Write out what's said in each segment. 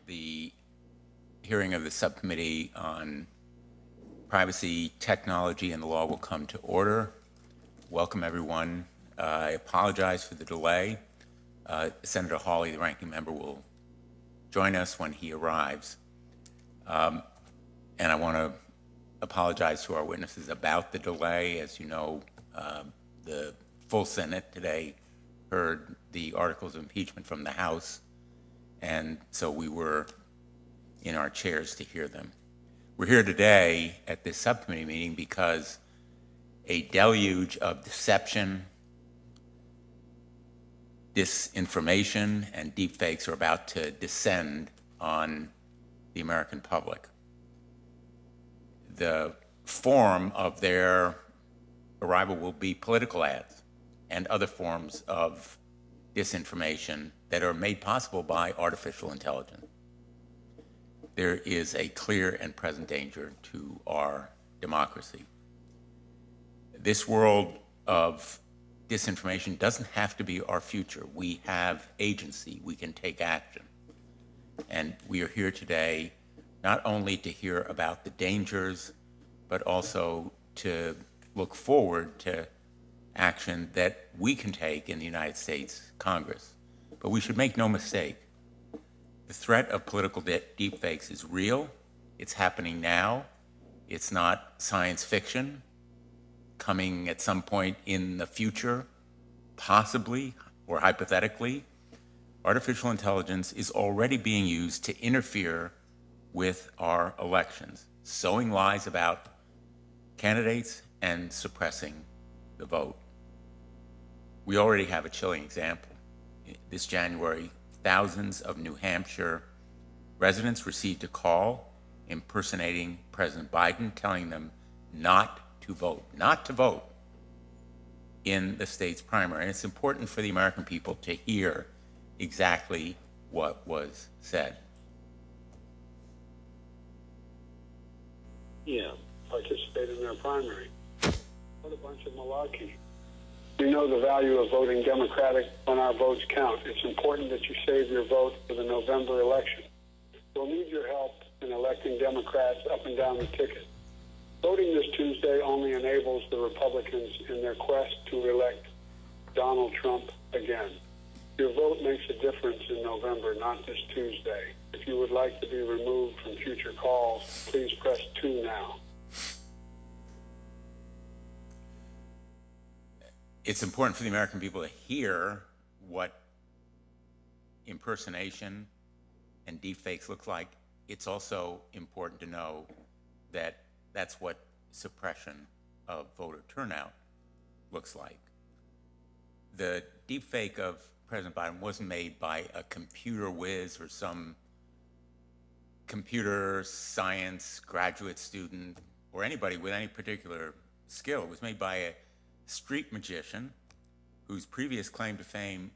the hearing of the subcommittee on privacy, technology, and the law will come to order. Welcome, everyone. I apologize for the delay. Senator Hawley, the ranking member, will join us when he arrives. And I want to apologize to our witnesses about the delay. As you know, the full Senate today heard the articles of impeachment from the House, and so we were in our chairs to hear them. We're here today at this subcommittee meeting because a deluge of deception, disinformation, and deepfakes are about to descend on the American public. The form of their arrival will be political ads and other forms of disinformation that are made possible by artificial intelligence. There is a clear and present danger to our democracy. This world of disinformation doesn't have to be our future. We have agency. We can take action. And we are here today not only to hear about the dangers, but also to look forward to action that we can take in the United States Congress. But we should make no mistake. The threat of political deepfakes is real. It's happening now. It's not science fiction coming at some point in the future, possibly or hypothetically. Artificial intelligence is already being used to interfere with our elections, sowing lies about candidates and suppressing the vote. We already have a chilling example. This January, thousands of New Hampshire residents received a call impersonating President Biden, telling them not to vote in the state's primary. And it's important for the American people to hear exactly what was said. Yeah, participate in their primary. What a bunch of malarkey. We know the value of voting Democratic when our votes count. It's important that you save your vote for the November election. We'll need your help in electing Democrats up and down the ticket. Voting this Tuesday only enables the Republicans in their quest to elect Donald Trump again. Your vote makes a difference in November, not this Tuesday. If you would like to be removed from future calls, please press 2 now. It's important for the American people to hear what impersonation and deepfakes look like. It's also important to know that that's what suppression of voter turnout looks like. The deepfake of President Biden wasn't made by a computer whiz or some computer science graduate student or anybody with any particular skill. It was made by a street magician whose previous claim to fame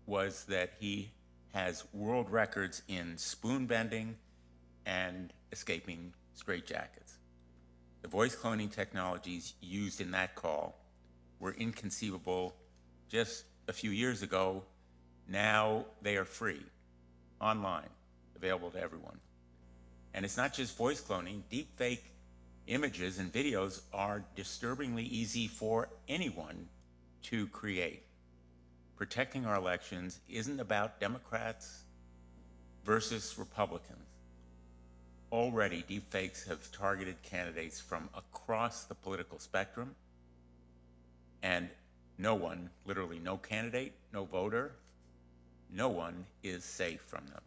was that he has world records in spoon bending and escaping straitjackets. The voice cloning technologies used in that call were inconceivable just a few years ago. Now they are free, online, available to everyone. And it's not just voice cloning. Deepfake images and videos are disturbingly easy for anyone to create. Protecting our elections isn't about Democrats versus Republicans. Already, deepfakes have targeted candidates from across the political spectrum, and no one, literally no candidate, no voter, no one is safe from them.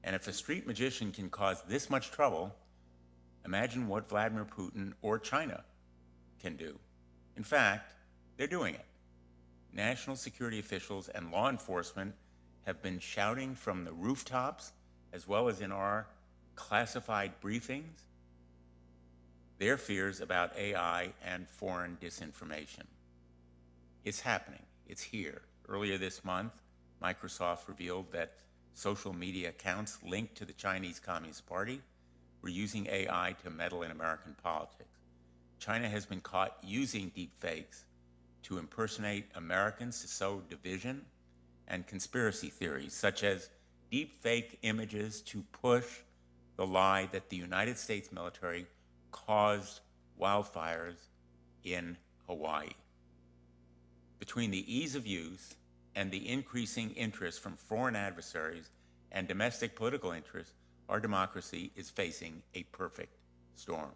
And if a street magician can cause this much trouble, imagine what Vladimir Putin or China can do. In fact, they're doing it. National security officials and law enforcement have been shouting from the rooftops, as well as in our classified briefings, their fears about AI and foreign disinformation. It's happening. It's here. Earlier this month, Microsoft revealed that social media accounts linked to the Chinese Communist Party were using AI to meddle in American politics. China has been caught using deepfakes to impersonate Americans to sow division and conspiracy theories, such as deep fake images to push the lie that the United States military caused wildfires in Hawaii. Between the ease of use and the increasing interest from foreign adversaries and domestic political interests, our democracy is facing a perfect storm.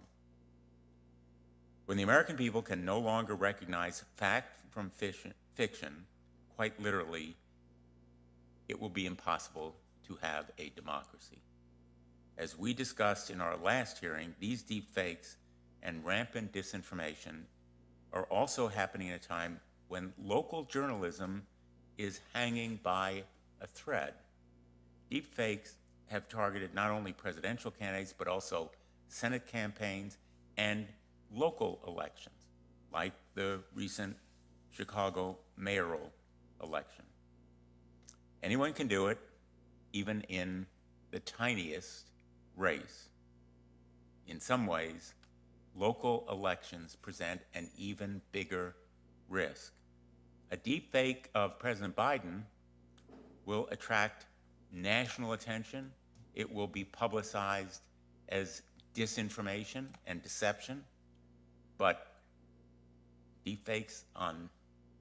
When the American people can no longer recognize fact from fiction, quite literally, it will be impossible to have a democracy. As we discussed in our last hearing, these deep fakes and rampant disinformation are also happening at a time when local journalism is hanging by a thread. Deep fakes have targeted not only presidential candidates, but also Senate campaigns and local elections, like the recent Chicago mayoral election. Anyone can do it, even in the tiniest race. In some ways, local elections present an even bigger risk. A deep fake of President Biden will attract national attention. It will be publicized as disinformation and deception. But deepfakes on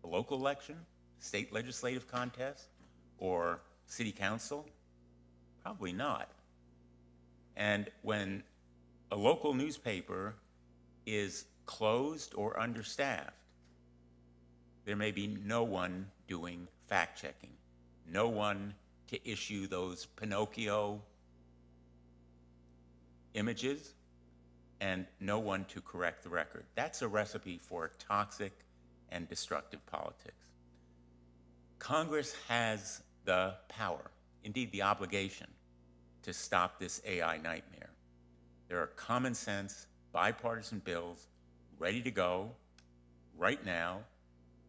a local election, state legislative contest, or city council? Probably not. And when a local newspaper is closed or understaffed, there may be no one doing fact-checking, no one to issue those Pinocchio images, and no one to correct the record. That's a recipe for toxic and destructive politics. Congress has the power, indeed the obligation, to stop this AI nightmare. There are common sense, bipartisan bills ready to go right now.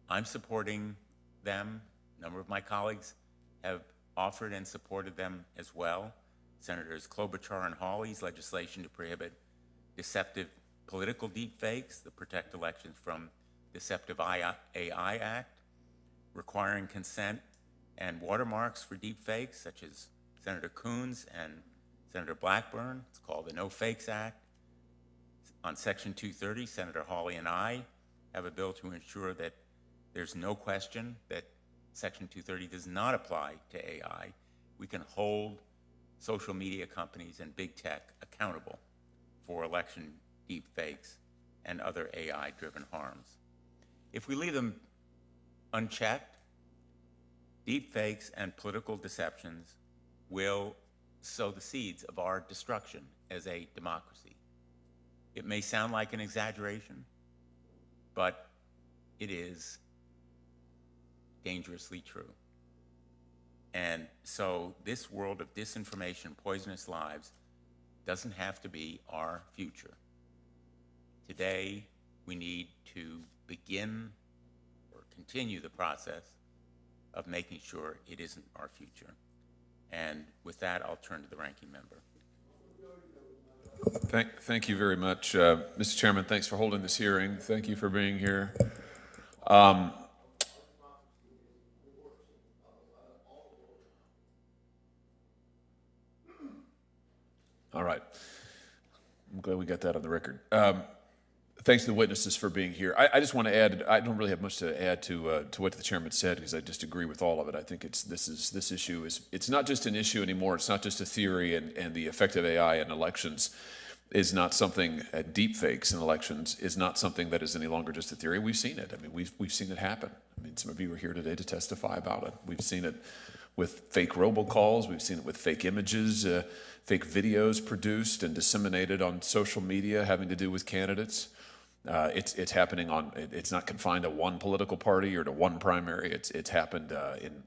I'm supporting them. A number of my colleagues have offered and supported them as well. Senators Klobuchar and Hawley's legislation to prohibit deceptive political deepfakes, the Protect Elections from Deceptive AI Act, requiring consent and watermarks for deepfakes, such as Senator Coons and Senator Blackburn. It's called the No Fakes Act. On Section 230, Senator Hawley and I have a bill to ensure that there's no question that Section 230 does not apply to AI. We can hold social media companies and big tech accountable for election deepfakes and other AI-driven harms. If we leave them unchecked, deepfakes and political deceptions will sow the seeds of our destruction as a democracy. It may sound like an exaggeration, but it is dangerously true. And so this world of disinformation, poisonous lives, doesn't have to be our future. Today, we need to begin or continue the process of making sure it isn't our future. And with that, I'll turn to the ranking member. Thank you very much, Mr. Chairman. Thanks for holding this hearing. Thank you for being here. All right. I'm glad we got that on the record. Thanks to the witnesses for being here. I just want to add, I don't really have much to add to what the chairman said, because I just agree with all of it. I think this issue is, it's not just an issue anymore. It's not just a theory, and the effect of AI in elections is not something, deepfakes in elections is not something that is any longer just a theory. We've seen it. I mean, we've seen it happen. I mean, some of you were here today to testify about it. We've seen it with fake robocalls. We've seen it with fake images, fake videos produced and disseminated on social media having to do with candidates. It's happening it's not confined to one political party or to one primary. It's happened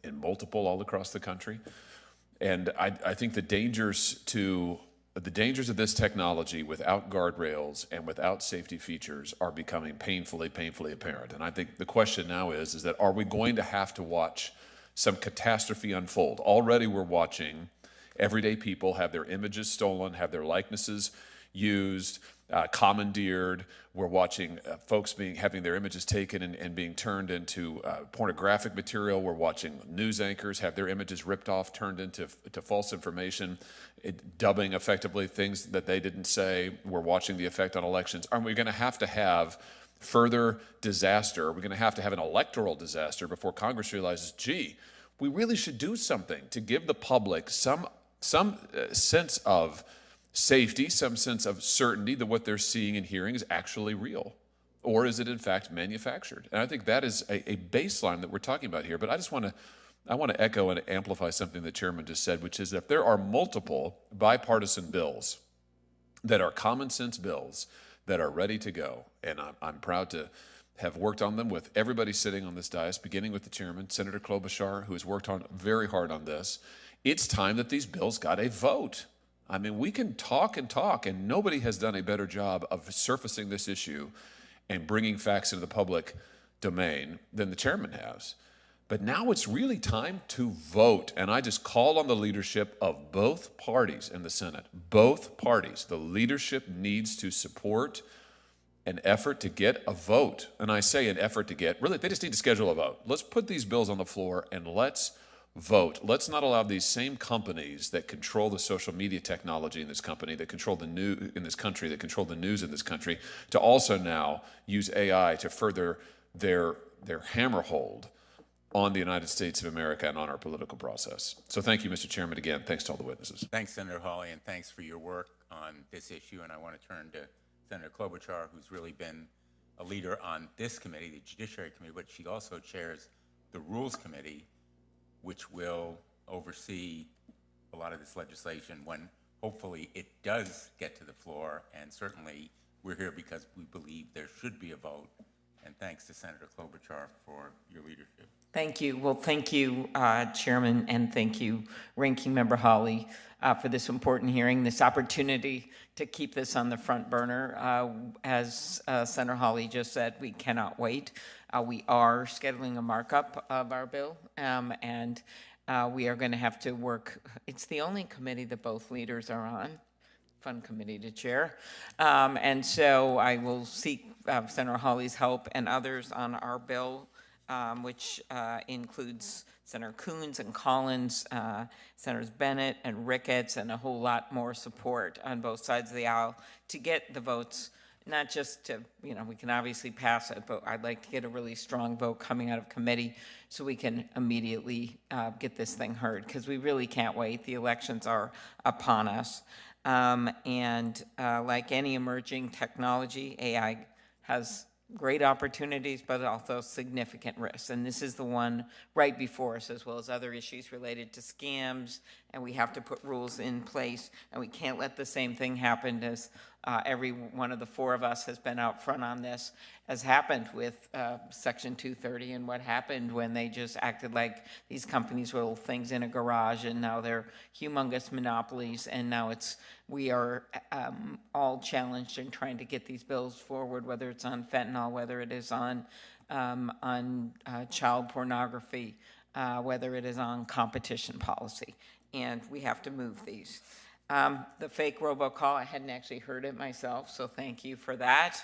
in multiple all across the country. And I think the dangers of this technology without guardrails and without safety features are becoming painfully apparent. And I think the question now is that are we going to have to watch some catastrophe unfold? Already we're watching everyday people have their images stolen, have their likenesses used, commandeered. We're watching folks having their images taken and being turned into pornographic material. We're watching news anchors have their images ripped off, turned into false information, dubbing effectively things that they didn't say. We're watching the effect on elections. Are we going to have further disaster? Are we going to have an electoral disaster before Congress realizes, gee, we really should do something to give the public some sense of safety, some sense of certainty that what they're seeing and hearing is actually real? Or is it in fact manufactured? And I think that is a baseline that we're talking about here. But I want to echo and amplify something the chairman just said, which is that if there are multiple bipartisan bills that are common sense bills that are ready to go, and I'm proud to have worked on them with everybody sitting on this dais, beginning with the chairman, Senator Klobuchar, who has worked very hard on this. It's time that these bills got a vote. I mean, we can talk and talk, and nobody has done a better job of surfacing this issue and bringing facts into the public domain than the chairman has. But now it's really time to vote, and I just call on the leadership of both parties in the Senate. Both parties. The leadership needs to support an effort to get a vote. And I say an effort to get, really, they just need to schedule a vote. Let's put these bills on the floor and let's vote. Let's not allow these same companies that control the social media technology in this country, that control the news in this country, to also now use AI to further their hammerhold on the United States of America and on our political process. So thank you, Mr. Chairman, again. Thanks to all the witnesses. Thanks, Senator Hawley, and thanks for your work on this issue. And I want to turn to Senator Klobuchar, who's really been a leader on this committee, the Judiciary Committee, but she also chairs the Rules Committee, which will oversee a lot of this legislation when hopefully it does get to the floor. And certainly we're here because we believe there should be a vote. And thanks to Senator Klobuchar for your leadership. Thank you. Well, thank you, Chairman, and thank you, Ranking Member Hawley, for this important hearing, this opportunity to keep this on the front burner. As Senator Hawley just said, we cannot wait. We are scheduling a markup of our bill, and we are going to have to work. It's the only committee that both leaders are on. Fun committee to chair. And so I will seek Senator Hawley's help and others on our bill, which includes Senator Coons and Collins, Senators Bennett and Ricketts, and a whole lot more support on both sides of the aisle to get the votes, not just to, we can obviously pass it, but I'd like to get a really strong vote coming out of committee so we can immediately get this thing heard, because we really can't wait. The elections are upon us. And like any emerging technology, AI has great opportunities, but also significant risks. And this is the one right before us, as well as other issues related to scams. And we have to put rules in place. And we can't let the same thing happen as every one of the four of us has been out front on this, as happened with Section 230 and what happened when they just acted like these companies were little things in a garage, and now they're humongous monopolies. And now we are all challenged in trying to get these bills forward, whether it's on fentanyl, whether it is on child pornography, whether it is on competition policy. And we have to move these. The fake robocall, I hadn't actually heard it myself, so thank you for that.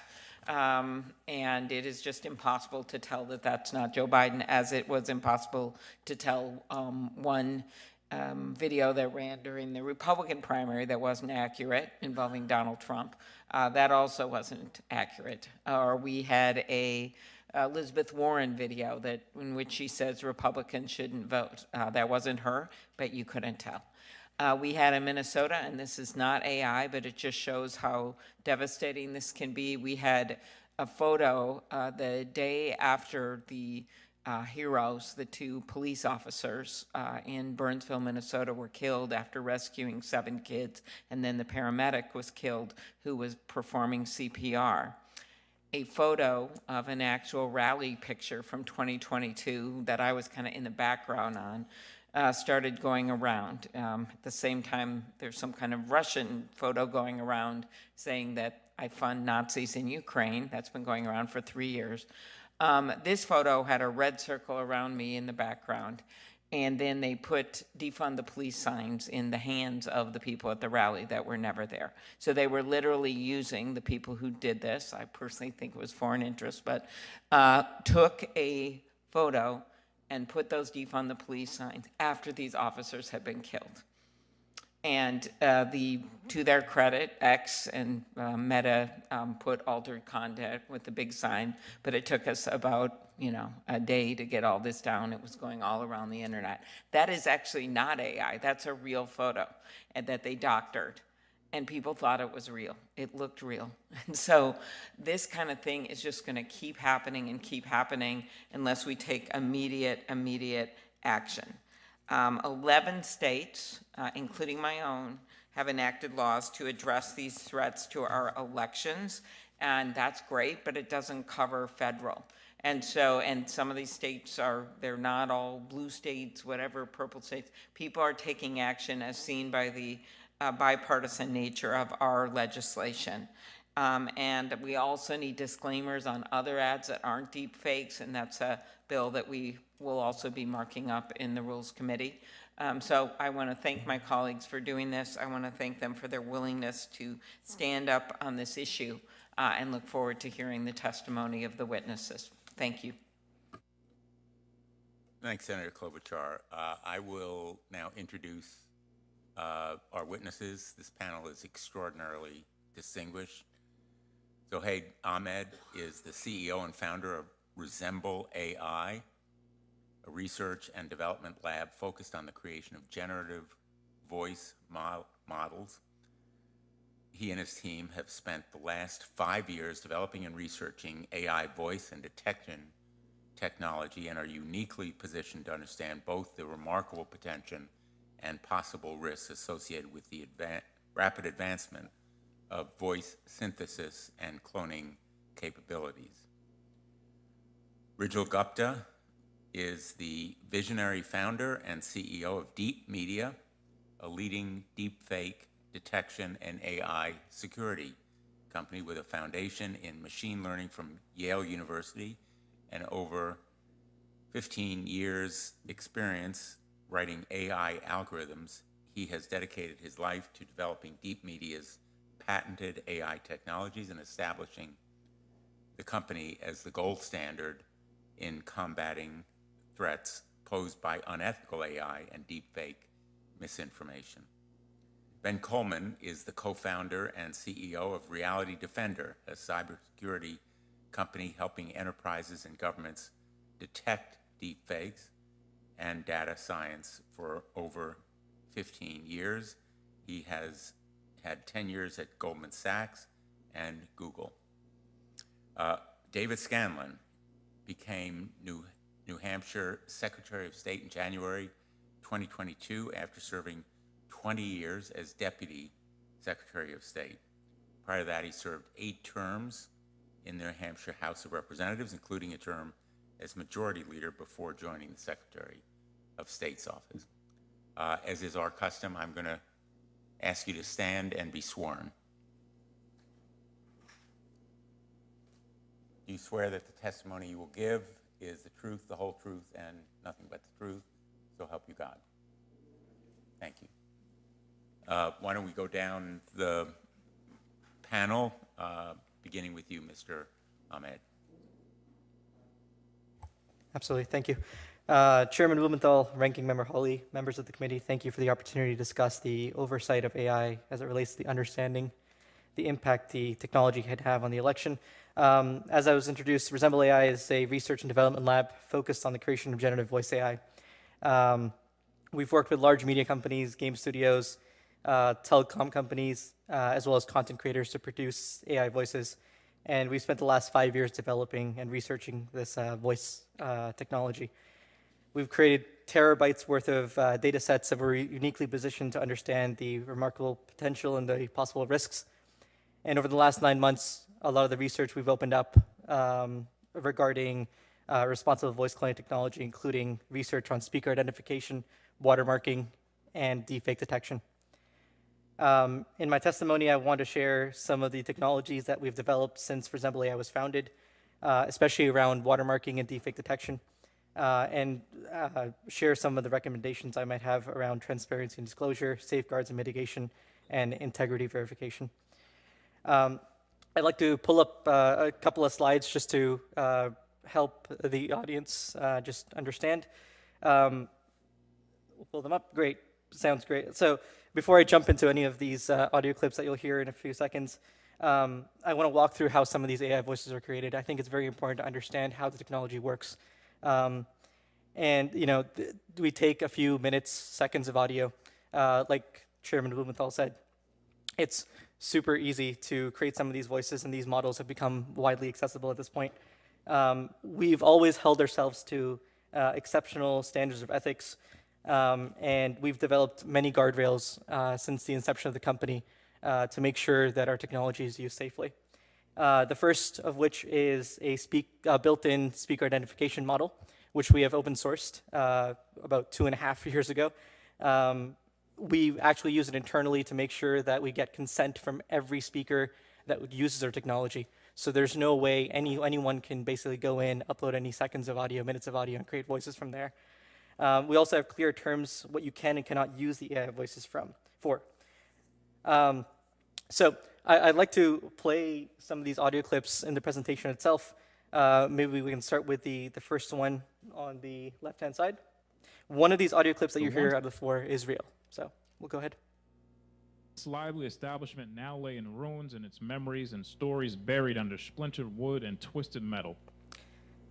And it is just impossible to tell that that's not Joe Biden, as it was impossible to tell one video that ran during the Republican primary that wasn't accurate involving Donald Trump. That also wasn't accurate. Or we had a Elizabeth Warren video in which she says Republicans shouldn't vote. That wasn't her, but you couldn't tell. We had in Minnesota, and this is not AI, but it just shows how devastating this can be. We had a photo the day after the heroes, the two police officers in Burnsville, Minnesota, were killed after rescuing 7 kids, and then the paramedic was killed who was performing CPR. A photo of an actual rally picture from 2022 that I was kind of in the background on started going around. At the same time, there's some kind of Russian photo going around saying that I fund Nazis in Ukraine. That's been going around for 3 years. This photo had a red circle around me in the background. and then they put defund the police signs in the hands of the people at the rally that were never there. So they were literally using the people who did this, I personally think it was foreign interest, but took a photo and put those defund the police signs after these officers had been killed. And to their credit, X and Meta put altered content with the big sign, but it took us about a day to get all this down. It was going all around the internet. That is actually not AI. That's a real photo and that they doctored, and people thought it was real. It looked real. And so this kind of thing is just going to keep happening and keep happening unless we take immediate action. 11 states, including my own, have enacted laws to address these threats to our elections, and that's great, but it doesn't cover federal. And some of these states they're not all blue states, whatever, purple states. People are taking action as seen by the bipartisan nature of our legislation. And we also need disclaimers on other ads that aren't deep fakes, and that's a bill that we will also be marking up in the Rules Committee. So I want to thank my colleagues for doing this. I want to thank them for their willingness to stand up on this issue and look forward to hearing the testimony of the witnesses. Thank you. Thanks, Senator Klobuchar. I will now introduce our witnesses. This panel is extraordinarily distinguished. Zohaib Ahmed is the CEO and founder of Resemble AI, a research and development lab focused on the creation of generative voice models. He and his team have spent the last 5 years developing and researching AI voice and detection technology and are uniquely positioned to understand both the remarkable potential and possible risks associated with the rapid advancement of voice synthesis and cloning capabilities. Rijul Gupta is the visionary founder and CEO of DeepMedia, a leading deepfake detection and AI security company with a foundation in machine learning from Yale University and over 15 years experience writing AI algorithms. He has dedicated his life to developing DeepMedia's patented AI technologies and establishing the company as the gold standard in combating threats posed by unethical AI and deepfake misinformation. Ben Colman is the co-founder and CEO of Reality Defender, a cybersecurity company helping enterprises and governments detect deepfakes and data science for over 15 years. He has had 10 years at Goldman Sachs and Google. David Scanlan became New Hampshire Secretary of State in January 2022 after serving 20 years as Deputy Secretary of State. Prior to that, he served 8 terms in the New Hampshire House of Representatives, including a term as Majority Leader before joining the Secretary of State's office. As is our custom, I'm going to ask you to stand and be sworn. Do you swear that the testimony you will give is the truth, the whole truth, and nothing but the truth? So help you God. Thank you. Why don't we go down the panel, beginning with you, Mr. Ahmed. Absolutely, thank you. Chairman Blumenthal, Ranking Member Hawley, members of the committee, thank you for the opportunity to discuss the oversight of AI as it relates to the understanding, the impact the technology could have on the election. As I was introduced, Resemble AI is a research and development lab focused on the creation of generative voice AI. We've worked with large media companies, game studios, telecom companies, as well as content creators to produce AI voices. And we spent the last 5 years developing and researching this voice technology. We've created terabytes worth of data sets that were uniquely positioned to understand the remarkable potential and the possible risks. And over the last 9 months, a lot of the research we've opened up regarding responsible voice cloning technology, including research on speaker identification, watermarking, and deepfake detection. In my testimony, I want to share some of the technologies that we've developed since Resemble AI was founded, especially around watermarking and deepfake detection. and share some of the recommendations I might have around transparency and disclosure, safeguards and mitigation, and integrity verification. I'd like to pull up a couple of slides just to help the audience just understand. We'll pull them up. Great. Sounds great. So before I jump into any of these audio clips that you'll hear in a few seconds, I want to walk through how some of these AI voices are created. I think it's very important to understand how the technology works. And, you know, we take a few minutes, seconds of audio, like Chairman Blumenthal said. It's super easy to create some of these voices, and these models have become widely accessible at this point. We've always held ourselves to exceptional standards of ethics, and we've developed many guardrails since the inception of the company to make sure that our technology is used safely. The first of which is a built-in speaker identification model, which we have open sourced about 2.5 years ago. We actually use it internally to make sure that we get consent from every speaker that uses our technology. So there's no way anyone can basically go in, upload any seconds of audio, minutes of audio, and create voices from there. We also have clear terms what you can and cannot use the AI voices for. So I'd like to play some of these audio clips in the presentation itself. Maybe we can start with the first one on the left-hand side. One of these audio clips that you hear out of the floor is real. So we'll go ahead. This lively establishment now lay in ruins, and its memories and stories buried under splintered wood and twisted metal.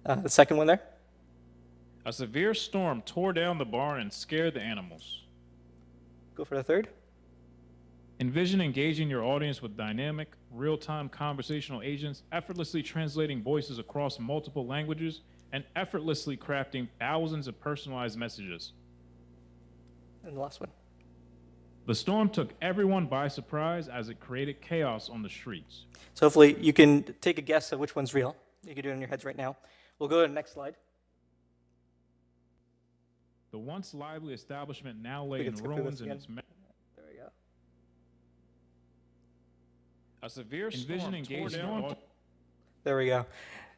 The second one there. A severe storm tore down the barn and scared the animals. Go for the third. Envision engaging your audience with dynamic, real-time conversational agents, effortlessly translating voices across multiple languages, and effortlessly crafting thousands of personalized messages. And the last one. The storm took everyone by surprise as it created chaos on the streets. So hopefully you can take a guess at which one's real. You can do it in your heads right now. We'll go to the next slide. The once lively establishment now lay in ruins, and its there we go. a severe storm tore down. There we go.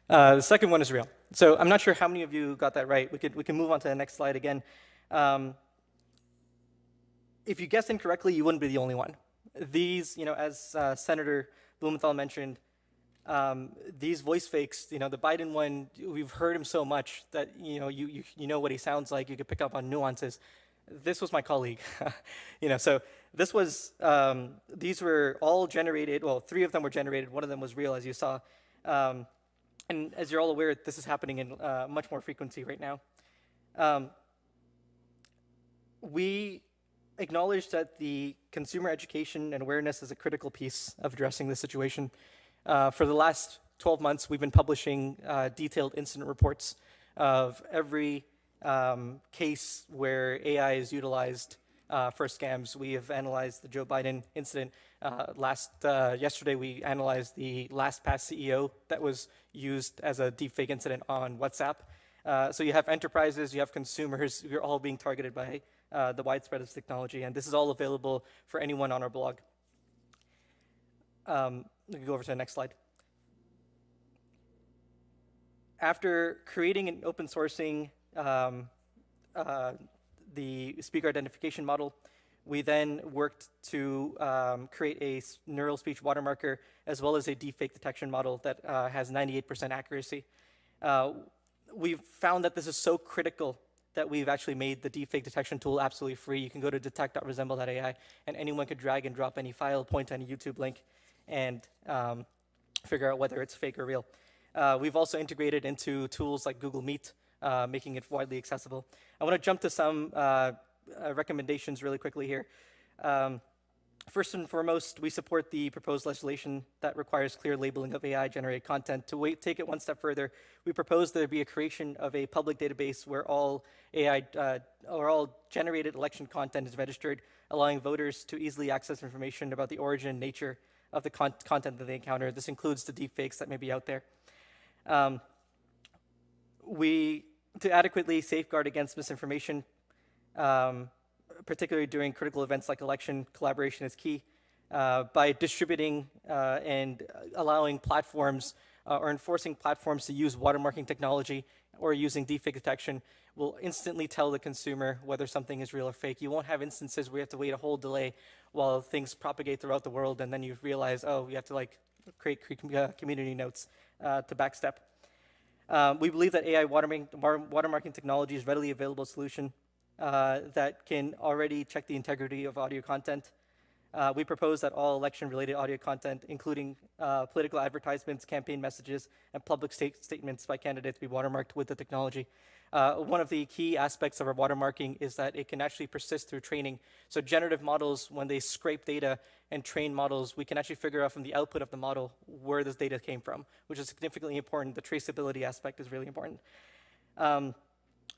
The second one is real. So I'm not sure how many of you got that right. We can move on to the next slide again. If you guessed incorrectly, you wouldn't be the only one. These, you know, as Senator Blumenthal mentioned, these voice fakes, you know, the Biden one, we've heard him so much that, you know, you know what he sounds like. You could pick up on nuances. This was my colleague, you know, so this was, these were all generated, well, 3 of them were generated. One of them was real, as you saw. And as you're all aware, this is happening in much more frequency right now. We acknowledge that the consumer education and awareness is a critical piece of addressing this situation. For the last 12 months, we've been publishing detailed incident reports of every case where AI is utilized for scams. We have analyzed the Joe Biden incident. Yesterday, we analyzed the LastPass CEO that was used as a deepfake incident on WhatsApp. So you have enterprises, you have consumers, you're all being targeted by the widespread of this technology, and this is all available for anyone on our blog. We can go over to the next slide. After creating and open sourcing the speaker identification model, we then worked to create a neural speech watermarker as well as a deepfake detection model that has 98% accuracy. We've found that this is so critical that we've actually made the deepfake detection tool absolutely free. You can go to detect.resemble.ai, and anyone could drag and drop any file, point to any YouTube link, and figure out whether it's fake or real. We've also integrated into tools like Google Meet, making it widely accessible. I want to jump to some recommendations really quickly here. First and foremost, we support the proposed legislation that requires clear labeling of AI-generated content. To take it one step further, we propose there be a creation of a public database where all AI or all generated election content is registered, allowing voters to easily access information about the origin and nature of the content that they encounter. This includes the deepfakes that may be out there. To adequately safeguard against misinformation, particularly during critical events like election, collaboration is key. By distributing and allowing platforms or enforcing platforms to use watermarking technology or using deepfake detection will instantly tell the consumer whether something is real or fake. You won't have instances where you have to wait a whole delay while things propagate throughout the world, and then you realize, oh, you have to like create community notes to backstep. We believe that AI watermarking technology is a readily available solution that can already check the integrity of audio content. We propose that all election-related audio content, including political advertisements, campaign messages, and public statements by candidates, be watermarked with the technology. One of the key aspects of our watermarking is that it can actually persist through training. So generative models, when they scrape data and train models, we can actually figure out from the output of the model where this data came from, which is significantly important. The traceability aspect is really important.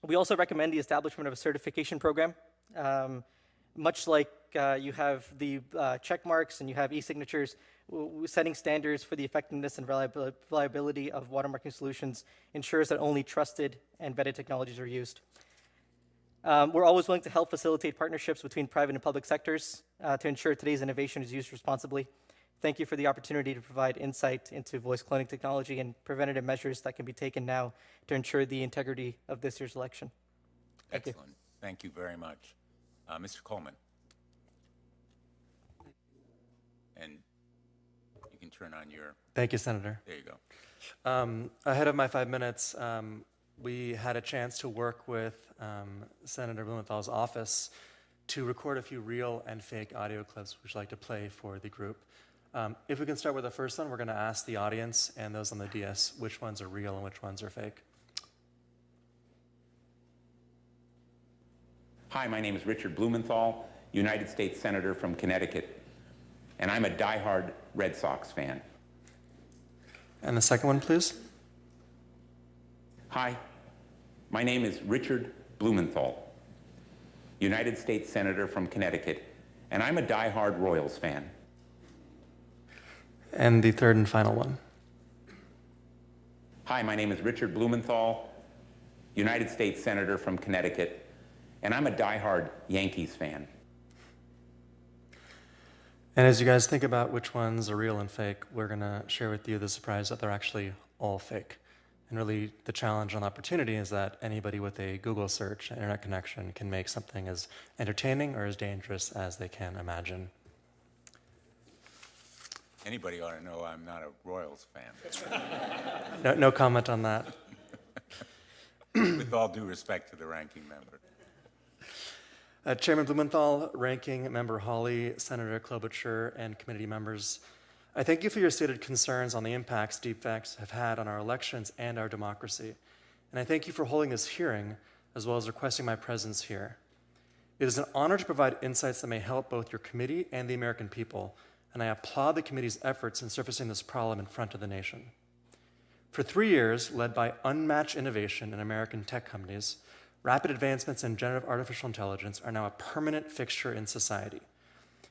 We also recommend the establishment of a certification program. Much like you have the check marks and you have e-signatures, setting standards for the effectiveness and reliability of watermarking solutions ensures that only trusted and vetted technologies are used. We're always willing to help facilitate partnerships between private and public sectors to ensure today's innovation is used responsibly. Thank you for the opportunity to provide insight into voice cloning technology and preventative measures that can be taken now to ensure the integrity of this year's election. Excellent. Thank you very much. Mr. Colman. And you can turn on your... Thank you, Senator. There you go. Ahead of my 5 minutes, we had a chance to work with Senator Blumenthal's office to record a few real and fake audio clips which I'd like to play for the group. If we can start with the first one, we're going to ask the audience and those on the DS which ones are real and which ones are fake. Hi, my name is Richard Blumenthal, United States Senator from Connecticut, and I'm a diehard Red Sox fan. And the second one, please. Hi, my name is Richard Blumenthal, United States Senator from Connecticut, and I'm a diehard Royals fan. And the third and final one. Hi, my name is Richard Blumenthal, United States Senator from Connecticut, and I'm a diehard Yankees fan. And as you guys think about which ones are real and fake, we're going to share with you the surprise that they're actually all fake. And really, the challenge and opportunity is that anybody with a Google search and internet connection can make something as entertaining or as dangerous as they can imagine. Anybody ought to know I'm not a Royals fan. No comment on that. With all due respect to the ranking member. Chairman Blumenthal, Ranking Member Hawley, Senator Klobuchar, and committee members, I thank you for your stated concerns on the impacts deepfakes have had on our elections and our democracy. And I thank you for holding this hearing, as well as requesting my presence here. It is an honor to provide insights that may help both your committee and the American people, and I applaud the committee's efforts in surfacing this problem in front of the nation. For 3 years, led by unmatched innovation in American tech companies, rapid advancements in generative artificial intelligence are now a permanent fixture in society.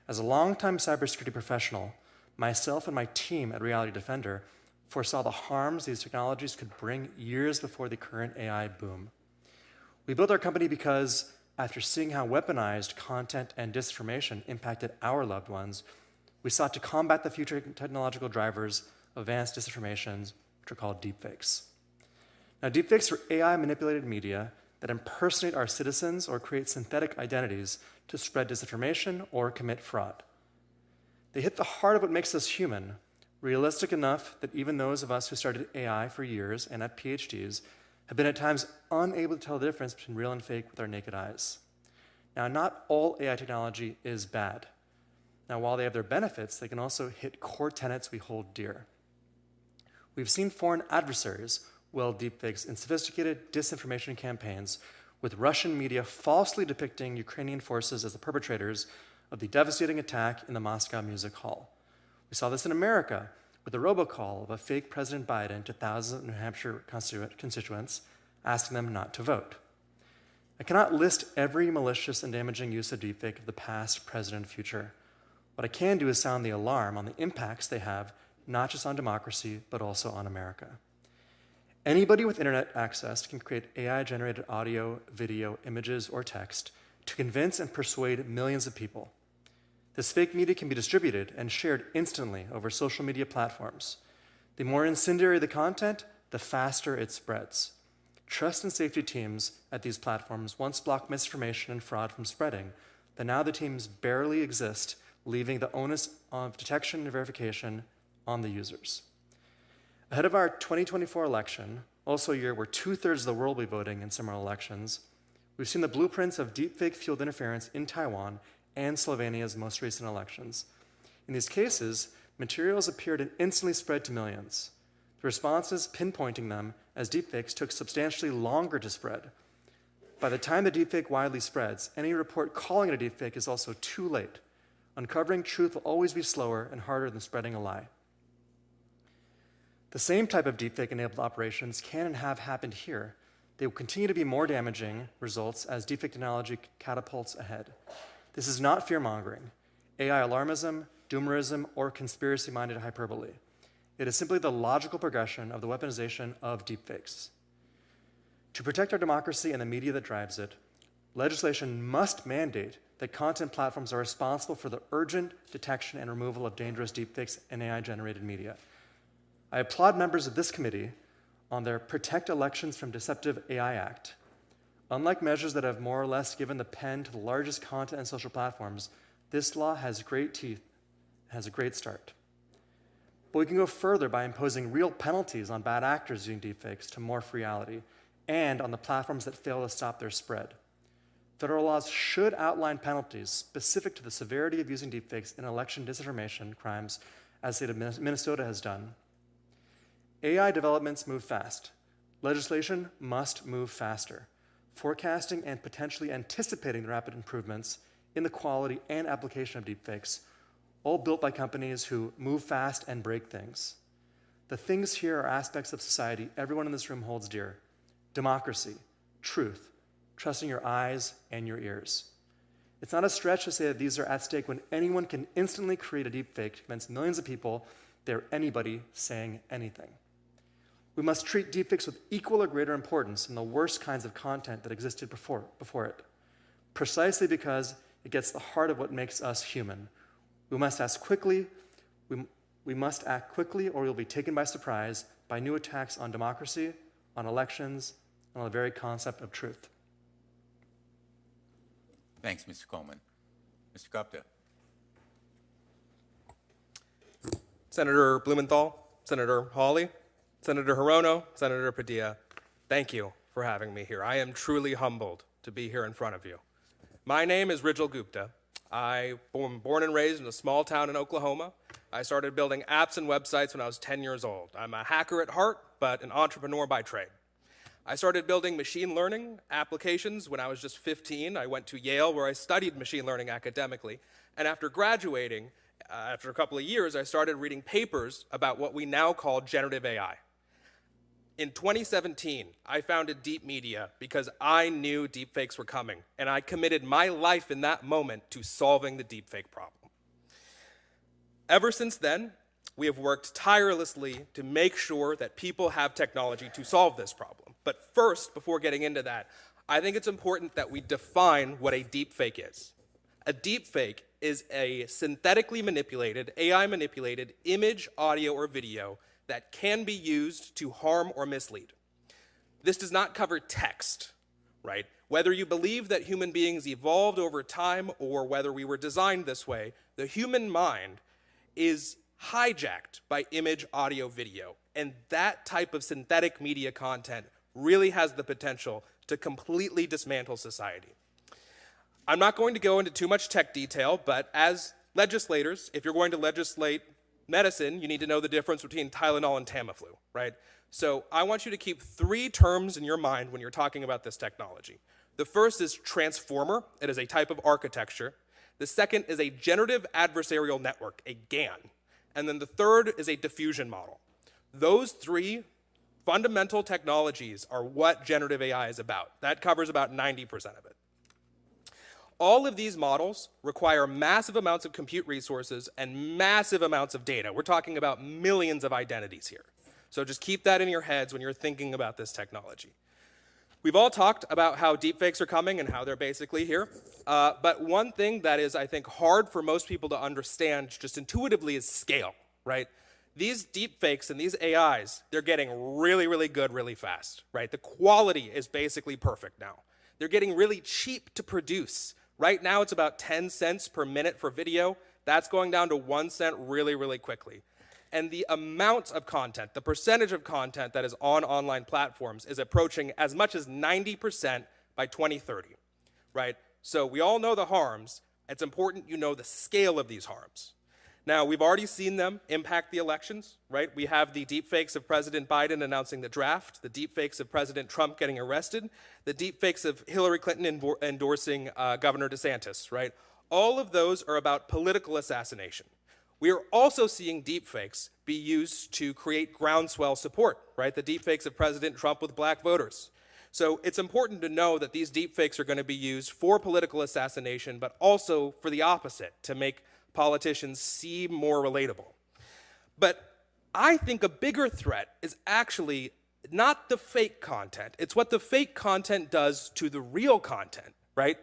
As a longtime cybersecurity professional, myself and my team at Reality Defender foresaw the harms these technologies could bring years before the current AI boom. We built our company because, after seeing how weaponized content and disinformation impacted our loved ones, we sought to combat the future technological drivers of advanced disinformations, which are called deepfakes. Now, deepfakes are AI-manipulated media that impersonate our citizens or create synthetic identities to spread disinformation or commit fraud. They hit the heart of what makes us human, realistic enough that even those of us who started AI for years and have PhDs have been at times unable to tell the difference between real and fake with our naked eyes. Now, not all AI technology is bad. Now, while they have their benefits, they can also hit core tenets we hold dear. We've seen foreign adversaries weld deepfakes in sophisticated disinformation campaigns, with Russian media falsely depicting Ukrainian forces as the perpetrators of the devastating attack in the Moscow Music Hall. We saw this in America with a robocall of a fake President Biden to thousands of New Hampshire constituents, asking them not to vote. I cannot list every malicious and damaging use of deepfake of the past, present, and future. What I can do is sound the alarm on the impacts they have, not just on democracy, but also on America. Anybody with internet access can create AI-generated audio, video, images, or text to convince and persuade millions of people. This fake media can be distributed and shared instantly over social media platforms. The more incendiary the content, the faster it spreads. Trust and safety teams at these platforms once blocked misinformation and fraud from spreading, but now the teams barely exist, leaving the onus of detection and verification on the users. Ahead of our 2024 election, also a year where 2/3 of the world will be voting in similar elections, we've seen the blueprints of deepfake-fueled interference in Taiwan and Slovenia's most recent elections. In these cases, materials appeared and instantly spread to millions. The responses pinpointing them as deepfakes took substantially longer to spread. By the time the deepfake widely spreads, any report calling it a deepfake is also too late. Uncovering truth will always be slower and harder than spreading a lie. The same type of deepfake-enabled operations can and have happened here. They will continue to be more damaging results as deepfake technology catapults ahead. This is not fear-mongering, AI alarmism, doomerism, or conspiracy-minded hyperbole. It is simply the logical progression of the weaponization of deepfakes. To protect our democracy and the media that drives it, legislation must mandate that content platforms are responsible for the urgent detection and removal of dangerous deepfakes and AI-generated media. I applaud members of this committee on their Protect Elections from Deceptive AI Act. Unlike measures that have more or less given the pen to the largest content and social platforms, this law has great teeth and has a great start. But we can go further by imposing real penalties on bad actors using deepfakes to morph reality and on the platforms that fail to stop their spread. Federal laws should outline penalties specific to the severity of using deepfakes in election disinformation crimes, as the state of Minnesota has done. AI developments move fast. Legislation must move faster, forecasting and potentially anticipating the rapid improvements in the quality and application of deepfakes, all built by companies who move fast and break things. The things here are aspects of society everyone in this room holds dear: democracy, truth, trusting your eyes and your ears. It's not a stretch to say that these are at stake when anyone can instantly create a deepfake to convince millions of people they're anybody saying anything. We must treat deepfakes with equal or greater importance than the worst kinds of content that existed before it, precisely because it gets the heart of what makes us human. We must act quickly, or we'll be taken by surprise by new attacks on democracy, on elections, and on the very concept of truth. Thanks, Mr. Colman. Mr. Gupta. Senator Blumenthal, Senator Hawley, Senator Hirono, Senator Padilla, thank you for having me here. I am truly humbled to be here in front of you. My name is Rijul Gupta. I was born and raised in a small town in Oklahoma. I started building apps and websites when I was 10 years old. I'm a hacker at heart, but an entrepreneur by trade. I started building machine learning applications when I was just 15. I went to Yale, where I studied machine learning academically. And after graduating, after a couple of years, I started reading papers about what we now call generative AI. In 2017, I founded DeepMedia because I knew deepfakes were coming, and I committed my life in that moment to solving the deepfake problem. Ever since then, we have worked tirelessly to make sure that people have technology to solve this problem. But first, before getting into that, I think it's important that we define what a deepfake is. A deepfake is a synthetically manipulated, AI-manipulated image, audio, or video that can be used to harm or mislead. This does not cover text, right? Whether you believe that human beings evolved over time or whether we were designed this way, the human mind is hijacked by image, audio, video. And that type of synthetic media content really has the potential to completely dismantle society. I'm not going to go into too much tech detail, but as legislators, if you're going to legislate medicine, you need to know the difference between Tylenol and Tamiflu, right? So I want you to keep 3 terms in your mind when you're talking about this technology. The first is transformer. It is a type of architecture. The second is a generative adversarial network, a GAN. And then the third is a diffusion model. Those 3 fundamental technologies are what generative AI is about. That covers about 90% of it. All of these models require massive amounts of compute resources and massive amounts of data. We're talking about millions of identities here. So just keep that in your heads when you're thinking about this technology. We've all talked about how deepfakes are coming and how they're basically here. But one thing that is, I think, hard for most people to understand just intuitively is scale, right? these deepfakes and these AIs, they're getting really, really good really fast, right? The quality is basically perfect now. They're getting really cheap to produce. Right now, it's about 10 cents per minute for video. That's going down to 1 cent really, really quickly. And the amount of content, the percentage of content that is on online platforms is approaching as much as 90% by 2030, right? So we all know the harms. It's important you know the scale of these harms. Now, we've already seen them impact the elections, right? We have the deepfakes of President Biden announcing the draft, the deepfakes of President Trump getting arrested, the deepfakes of Hillary Clinton endorsing Governor DeSantis, right? All of those are about political assassination. We are also seeing deepfakes be used to create groundswell support, right? The deepfakes of President Trump with black voters. So it's important to know that these deepfakes are going to be used for political assassination, but also for the opposite, to make politicians seem more relatable. But I think a bigger threat is actually not the fake content. It's what the fake content does to the real content, right?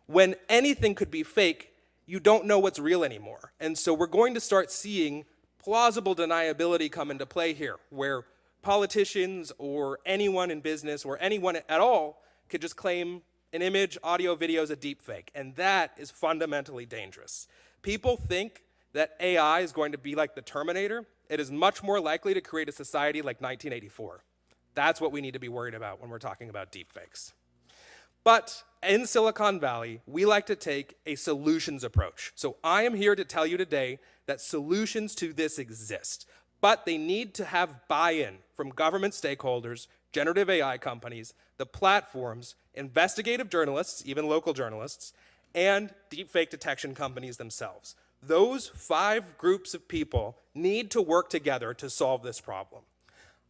When anything could be fake, you don't know what's real anymore. And so we're going to start seeing plausible deniability come into play here, where politicians or anyone in business or anyone at all could just claim an image, audio, video is a deepfake. And that is fundamentally dangerous. People think that AI is going to be like the Terminator. It is much more likely to create a society like 1984. That's what we need to be worried about when we're talking about deepfakes. But in Silicon Valley, we like to take a solutions approach. So I am here to tell you today that solutions to this exist, but they need to have buy-in from government stakeholders, generative AI companies, the platforms, investigative journalists, even local journalists, and deepfake detection companies themselves. Those 5 groups of people need to work together to solve this problem.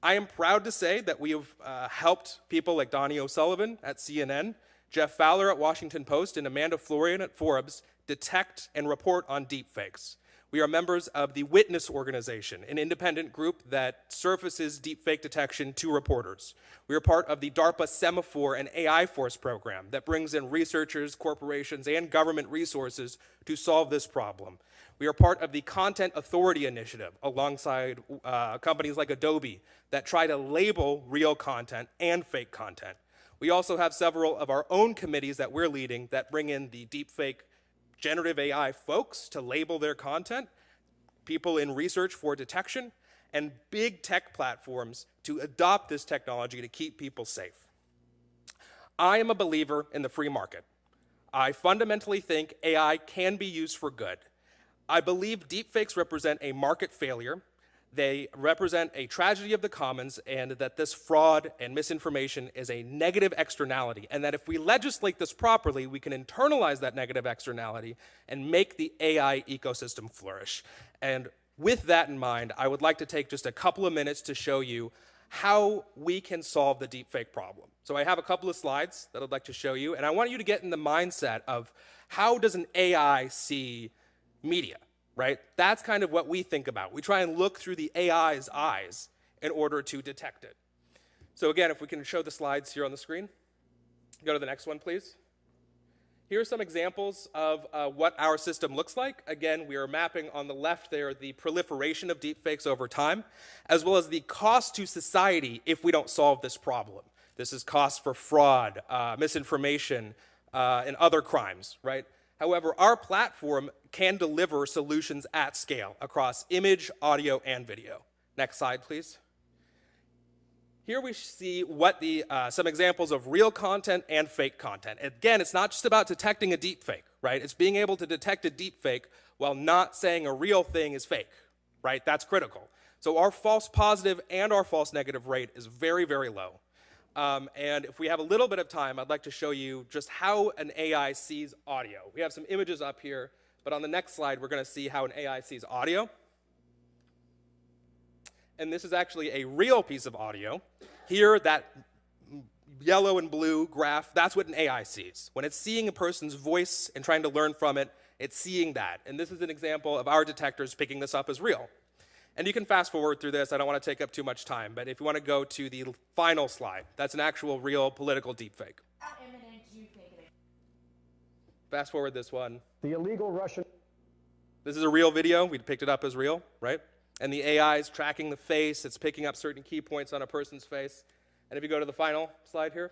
I am proud to say that we have helped people like Donnie O'Sullivan at CNN, Jeff Fowler at Washington Post, and Amanda Florian at Forbes detect and report on deepfakes. We are members of the Witness Organization, an independent group that surfaces deepfake detection to reporters. We are part of the DARPA Semaphore and AI Force program that brings in researchers, corporations, and government resources to solve this problem. We are part of the Content Authority Initiative alongside companies like Adobe that try to label real content and fake content. We also have several of our own committees that we're leading that bring in the deepfake generative AI folks to label their content, people in research for detection, and big tech platforms to adopt this technology to keep people safe. I am a believer in the free market. I fundamentally think AI can be used for good. I believe deepfakes represent a market failure. They represent a tragedy of the commons, and that this fraud and misinformation is a negative externality, and that if we legislate this properly, we can internalize that negative externality and make the AI ecosystem flourish. And with that in mind, I would like to take just a couple of minutes to show you how we can solve the deepfake problem. So I have a couple of slides that I'd like to show you, and I want you to get in the mindset of how does an AI see media? Right? That's kind of what we think about. We try and look through the AI's eyes in order to detect it. So again, if we can show the slides here on the screen. Go to the next one, please. Here are some examples of what our system looks like. Again, we are mapping on the left there the proliferation of deepfakes over time, as well as the cost to society if we don't solve this problem. This is cost for fraud, misinformation, and other crimes, right? However, our platform can deliver solutions at scale across image, audio, and video. Next slide, please. Here we see what some examples of real content and fake content. Again, it's not just about detecting a deepfake, right? It's being able to detect a deepfake while not saying a real thing is fake, right? That's critical. So our false positive and our false negative rate is very, very low. And if we have a little bit of time, I'd like to show you just how an AI sees audio. We have some images up here, but on the next slide, we're going to see how an AI sees audio. And this is actually a real piece of audio. Here, that yellow and blue graph, that's what an AI sees. When it's seeing a person's voice and trying to learn from it, it's seeing that. And this is an example of our detectors picking this up as real. And you can fast forward through this. I don't want to take up too much time. But if you want to go to the final slide, that's an actual real political deepfake. How imminent do you think it is? Fast forward this one. The illegal Russian. This is a real video. We picked it up as real, right? and the AI is tracking the face. It's picking up certain key points on a person's face. And if you go to the final slide here.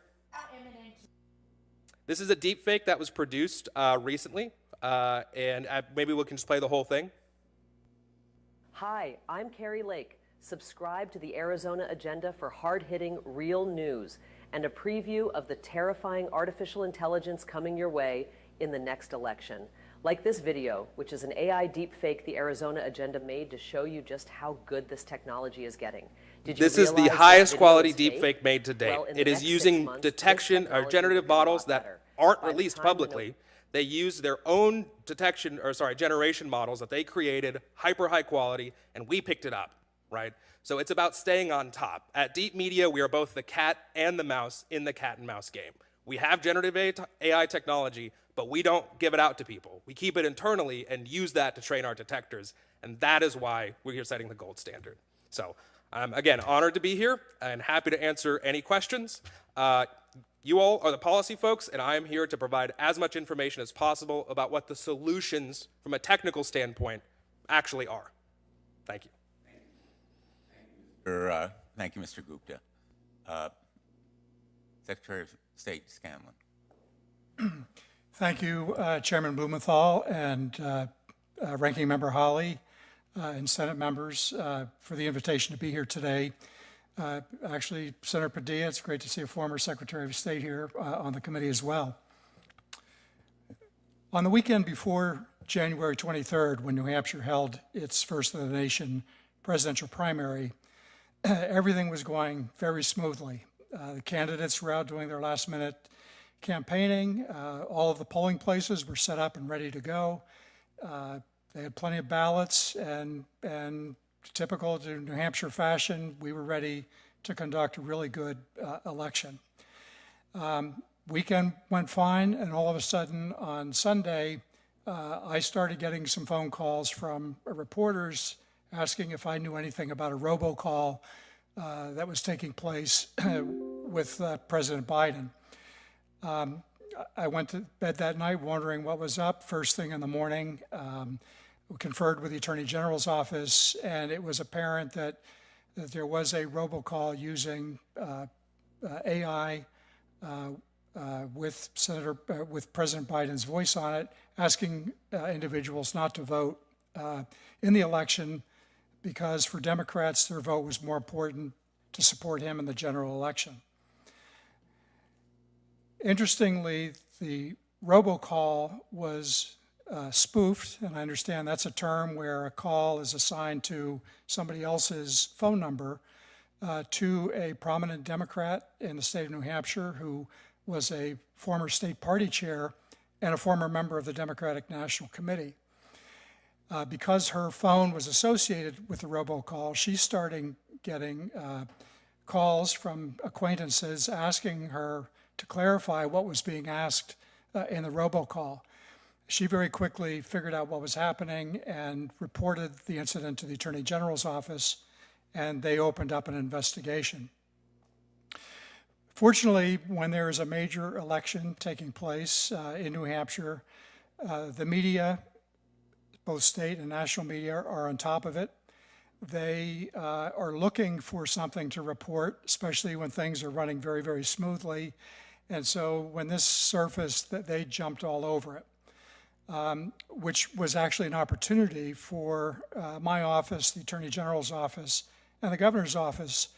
This is a deepfake that was produced recently, and maybe we can just play the whole thing. Hi, I'm Carrie Lake. Subscribe to the Arizona Agenda for hard-hitting, real news and a preview of the terrifying artificial intelligence coming your way in the next election. Like this video, which is an AI deepfake the Arizona Agenda made to show you just how good this technology is getting. This is the highest quality deepfake made to date. It is using detection or generative models that aren't released publicly. They use their own generation models that they created, hyper high quality, and we picked it up, right? So it's about staying on top. At DeepMedia, we are both the cat and the mouse in the cat and mouse game. We have generative AI technology, but we don't give it out to people. We keep it internally and use that to train our detectors, and that is why we're here setting the gold standard. So I'm, again, honored to be here and happy to answer any questions. You all are the policy folks, and I am here to provide as much information as possible about what the solutions from a technical standpoint actually are. Thank you. Thank you, Mr. Gupta. Secretary of State Scanlan. Thank you, Chairman Blumenthal and Ranking Member Hawley and Senate members for the invitation to be here today. Actually, Senator Padilla, it's great to see a former Secretary of State here on the committee as well. On the weekend before January 23rd, when New Hampshire held its first of the nation presidential primary, everything was going very smoothly. The candidates were out doing their last-minute campaigning. All of the polling places were set up and ready to go. They had plenty of ballots, and typical to New Hampshire fashion, we were ready to conduct a really good election. Weekend went fine, and all of a sudden on Sunday, I started getting some phone calls from reporters asking if I knew anything about a robocall that was taking place with President Biden. I went to bed that night wondering what was up. First thing in the morning, we conferred with the Attorney General's office, and it was apparent that there was a robocall using AI with President Biden's voice on it, asking individuals not to vote in the election because for Democrats, their vote was more important to support him in the general election. Interestingly, the robocall was spoofed, and I understand that's a term where a call is assigned to somebody else's phone number to a prominent Democrat in the state of New Hampshire who was a former state party chair and a former member of the Democratic National Committee. Because her phone was associated with the robocall, she started getting calls from acquaintances asking her to clarify what was being asked in the robocall. She very quickly figured out what was happening and reported the incident to the Attorney General's office, and they opened up an investigation. Fortunately, when there is a major election taking place in New Hampshire, the media, both state and national media, are on top of it. They are looking for something to report, especially when things are running very, very smoothly. And so when this surfaced, they jumped all over it, which was actually an opportunity for my office, the Attorney General's office, and the Governor's office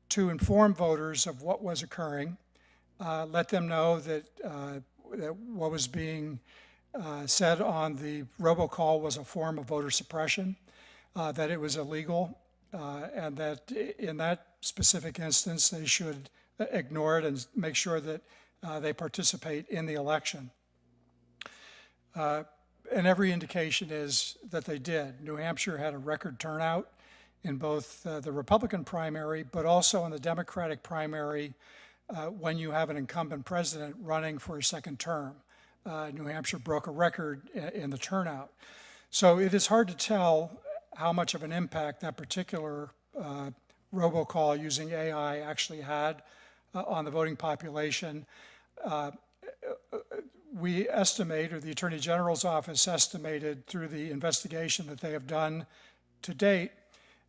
to inform voters of what was occurring, let them know that, that what was being said on the robocall was a form of voter suppression, that it was illegal, and that in that specific instance they should ignore it and make sure that they participate in the election. And every indication is that they did. New Hampshire had a record turnout in both the Republican primary, but also in the Democratic primary when you have an incumbent president running for a second term. New Hampshire broke a record in the turnout. So it is hard to tell how much of an impact that particular robocall using AI actually had on the voting population. We estimate, or the Attorney General's office estimated through the investigation that they have done to date,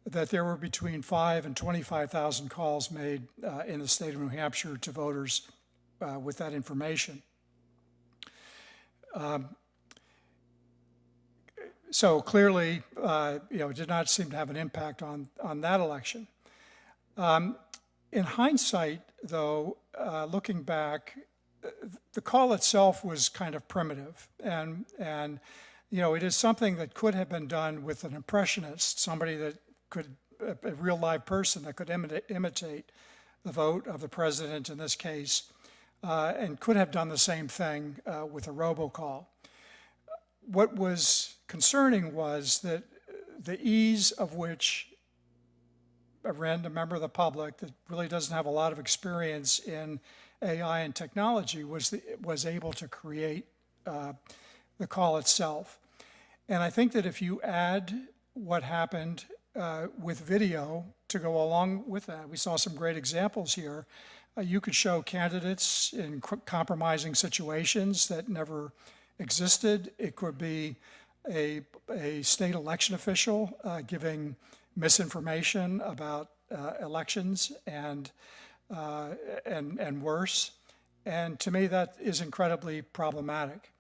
that there were between 5 and 25,000 calls made in the state of New Hampshire to voters with that information. So clearly, it did not seem to have an impact on that election. In hindsight, though, looking back, the call itself was kind of primitive, and it is something that could have been done with an impressionist, somebody that could, a real live person that could imitate the vote of the president in this case, and could have done the same thing with a robocall. What was concerning was that the ease of which a random member of the public that really doesn't have a lot of experience in AI and technology was able to create the call itself. And I think that if you add what happened with video to go along with that, we saw some great examples here. You could show candidates in compromising situations that never existed. It could be a state election official giving misinformation about elections and worse. And to me, that is incredibly problematic.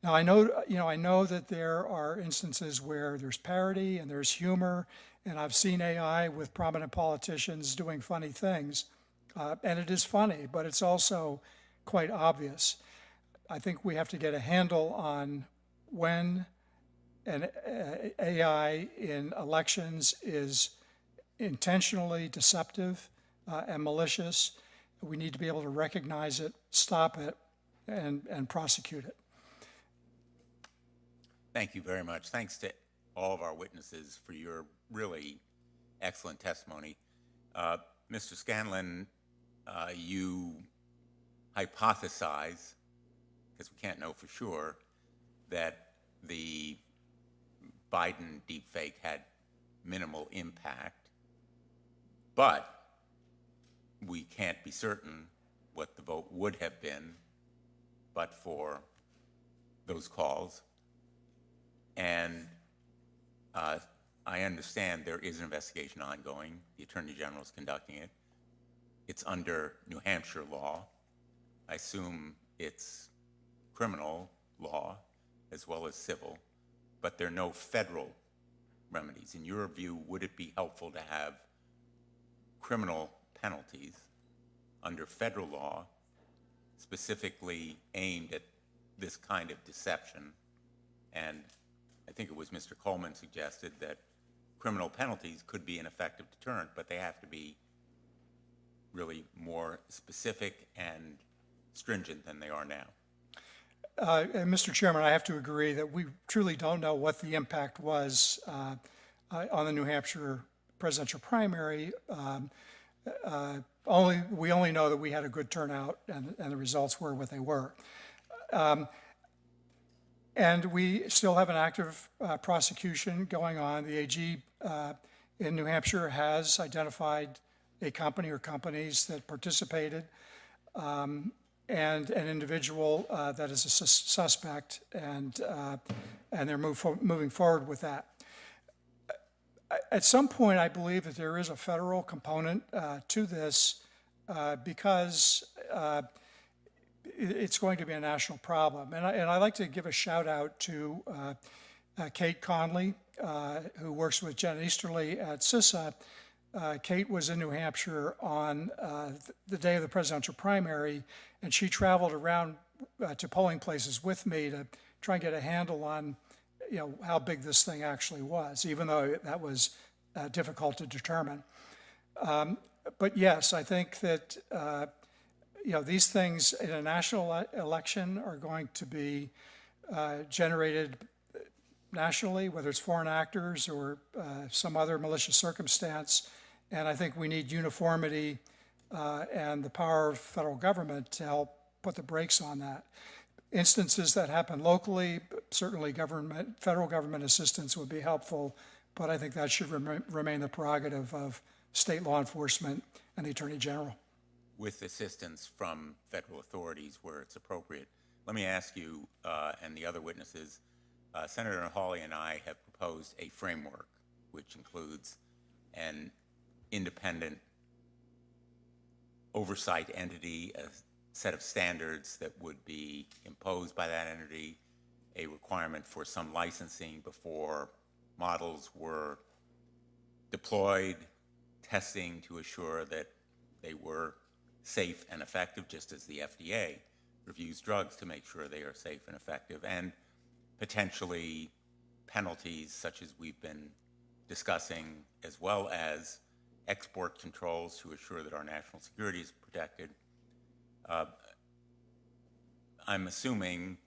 Now, I know that there are instances where there's parody and there's humor, and I've seen AI with prominent politicians doing funny things, and it is funny, but it's also quite obvious. I think we have to get a handle on when an AI in elections is intentionally deceptive and malicious. We need to be able to recognize it, stop it, and prosecute it. Thank you very much. Thanks to all of our witnesses for your really excellent testimony. Mr. Scanlan, you hypothesize, because we can't know for sure, that the Biden deepfake had minimal impact, but we can't be certain what the vote would have been but for those calls. And I understand there is an investigation ongoing. The Attorney General is conducting it. It's under New Hampshire law. I assume it's criminal law as well as civil, but there are no federal remedies. In your view, would it be helpful to have criminal penalties under federal law specifically aimed at this kind of deception? And I think it was Mr. Colman suggested that criminal penalties could be an effective deterrent, but they have to be really more specific and stringent than they are now. And Mr. Chairman, I have to agree that we truly don't know what the impact was on the New Hampshire presidential primary. We only know that we had a good turnout and the results were what they were. And we still have an active prosecution going on. The AG in New Hampshire has identified a company or companies that participated and an individual that is a suspect, and they're moving forward with that. At some point, I believe that there is a federal component to this because it's going to be a national problem. And I'd like to give a shout out to Kate Conley, who works with Jen Easterly at CISA. Kate was in New Hampshire on the day of the presidential primary, and she traveled around to polling places with me to try and get a handle on how big this thing actually was, even though that was difficult to determine. But yes, I think that these things in a national election are going to be generated nationally, whether it's foreign actors or some other malicious circumstance. And I think we need uniformity and the power of federal government to help put the brakes on that. Instances that happen locally, certainly federal government assistance would be helpful, but I think that should remain the prerogative of state law enforcement and the Attorney General. With assistance from federal authorities where it's appropriate. Let me ask you and the other witnesses, Senator Hawley and I have proposed a framework which includes an independent oversight entity, a set of standards that would be imposed by that entity, a requirement for some licensing before models were deployed, testing to assure that they were safe and effective, just as the FDA reviews drugs to make sure they are safe and effective, and potentially penalties such as we've been discussing, as well as export controls to assure that our national security is protected. I'm assuming,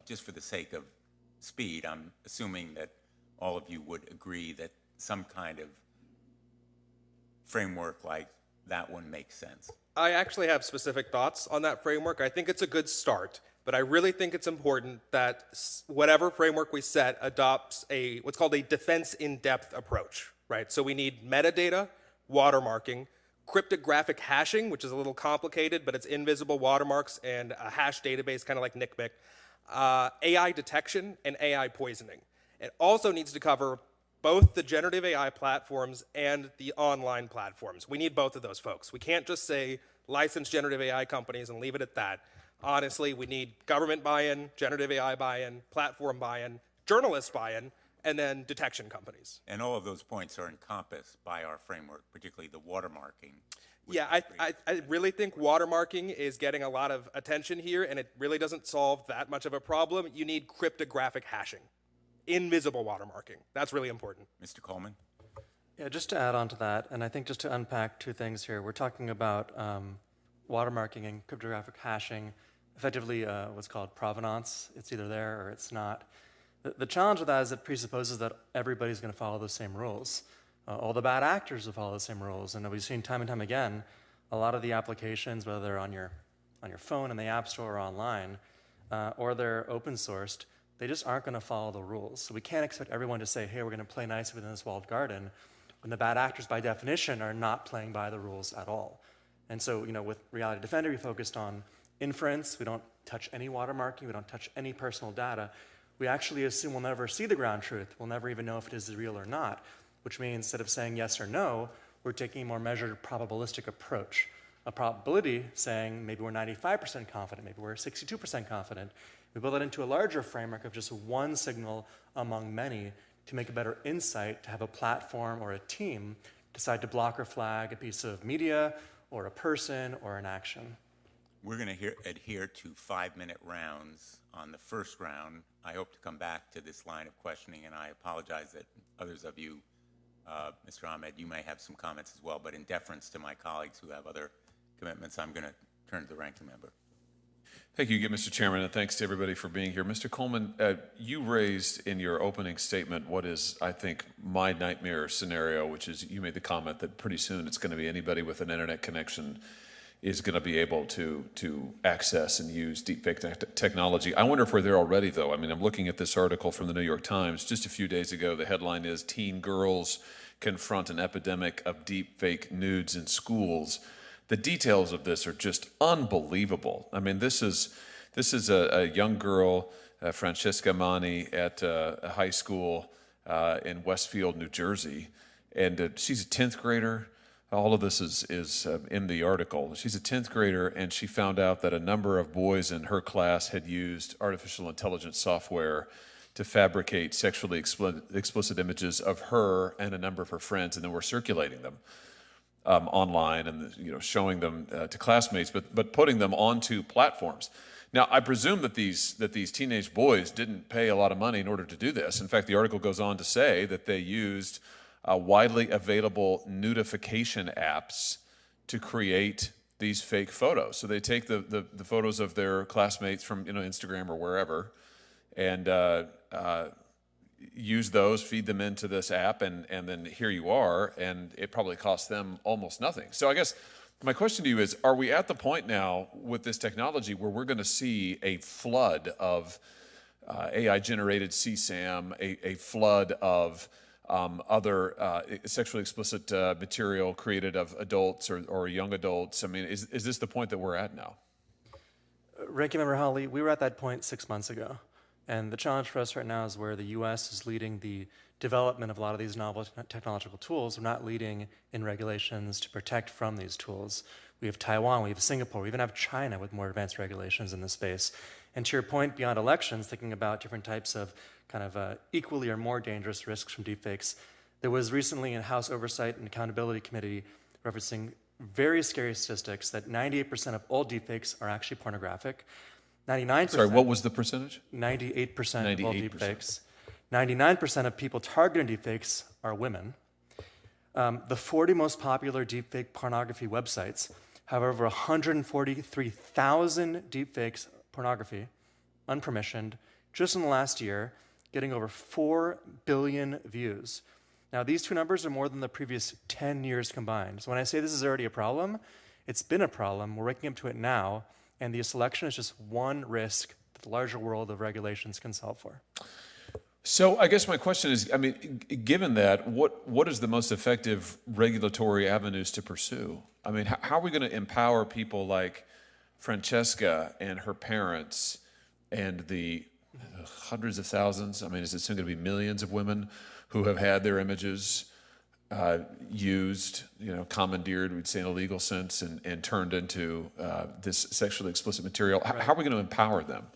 just for the sake of speed, I'm assuming that all of you would agree that some kind of framework like that one makes sense. I actually have specific thoughts on that framework. I think it's a good start, but I really think it's important that whatever framework we set adopts what's called a defense in-depth approach, right? So we need metadata, watermarking, cryptographic hashing, which is a little complicated, but it's invisible watermarks and a hash database, kind of like NCMEC, AI detection, and AI poisoning. It also needs to cover both the generative AI platforms and the online platforms. We need both of those folks. We can't just say license generative AI companies and leave it at that. Honestly, we need government buy-in, generative AI buy-in, platform buy-in, journalist buy-in, and then detection companies. And all of those points are encompassed by our framework, particularly the watermarking. Yeah, I really think watermarking is getting a lot of attention here, and it really doesn't solve that much of a problem. You need cryptographic hashing, invisible watermarking. That's really important. Mr. Colman? Yeah, just to add on to that, and I think just to unpack two things here, we're talking about watermarking and cryptographic hashing, effectively what's called provenance. It's either there or it's not. The challenge with that is it presupposes that everybody's going to follow the same rules. All the bad actors will follow the same rules, and we've seen time and time again, a lot of the applications, whether they're on your phone in the App Store or online, or they're open sourced, they just aren't going to follow the rules. So we can't expect everyone to say, hey, we're going to play nice within this walled garden, when the bad actors, by definition, are not playing by the rules at all. And so, with Reality Defender, we focused on inference. We don't touch any watermarking. We don't touch any personal data. We actually assume we'll never see the ground truth. We'll never even know if it is real or not, which means instead of saying yes or no, we're taking a more measured probabilistic approach. A probability saying maybe we're 95% confident, maybe we're 62% confident. We build that into a larger framework of just one signal among many to make a better insight, to have a platform or a team decide to block or flag a piece of media or a person or an action. We're going to adhere to 5-minute rounds on the first round. I hope to come back to this line of questioning, and I apologize that others of you, Mr. Ahmed, you may have some comments as well, but in deference to my colleagues who have other commitments, I'm going to turn to the ranking member. Thank you again, Mr. Chairman, and thanks to everybody for being here. Mr. Colman, you raised in your opening statement what is, I think, my nightmare scenario, which is you made the comment that pretty soon it's going to be anybody with an internet connection is going to be able to access and use deepfake technology. I wonder if we're there already, though. I mean, I'm looking at this article from the New York Times just a few days ago. The headline is, "Teen Girls Confront an Epidemic of Deepfake Nudes in Schools." The details of this are just unbelievable. I mean, this is a young girl, Francesca Mani, at a high school in Westfield, New Jersey, and she's a 10th grader. All of this is in the article. She's a 10th grader, and she found out that a number of boys in her class had used artificial intelligence software to fabricate sexually explicit images of her and a number of her friends, and then were circulating them online and showing them to classmates, but putting them onto platforms. Now, I presume that these teenage boys didn't pay a lot of money in order to do this. In fact, the article goes on to say that they used widely available nudification apps to create these fake photos. So they take the photos of their classmates from Instagram or wherever, and use those, feed them into this app, and then here you are, and it probably costs them almost nothing. So I guess my question to you is, are we at the point now with this technology where we're going to see a flood of AI-generated CSAM, a flood of other sexually explicit material created of adults or young adults? I mean, is this the point that we're at now? Ranking Member Hawley, we were at that point 6 months ago. And the challenge for us right now is where the U.S. is leading the development of a lot of these novel technological tools are not leading in regulations to protect from these tools. We have Taiwan, we have Singapore, we even have China with more advanced regulations in this space. And to your point, beyond elections, thinking about different types of kind of equally or more dangerous risks from deepfakes, there was recently in House Oversight and Accountability Committee referencing very scary statistics that 98% of all deepfakes are actually pornographic. 99%. Sorry, what was the percentage? 98% of all deepfakes. 99% of people targeting deepfakes are women. The 40 most popular deepfake pornography websites have over 143,000 deepfakes pornography, unpermissioned, just in the last year, getting over 4 billion views. Now, these two numbers are more than the previous 10 years combined. So when I say this is already a problem, it's been a problem. We're waking up to it now, and the selection is just one risk that the larger world of regulations can solve for. So I guess my question is, I mean, given that, what is the most effective regulatory avenues to pursue? I mean, how are we going to empower people like Francesca and her parents and the hundreds of thousands, I mean, is it soon going to be millions of women who have had their images used, commandeered, we'd say in a legal sense, and turned into this sexually explicit material? Right. How are we going to empower them?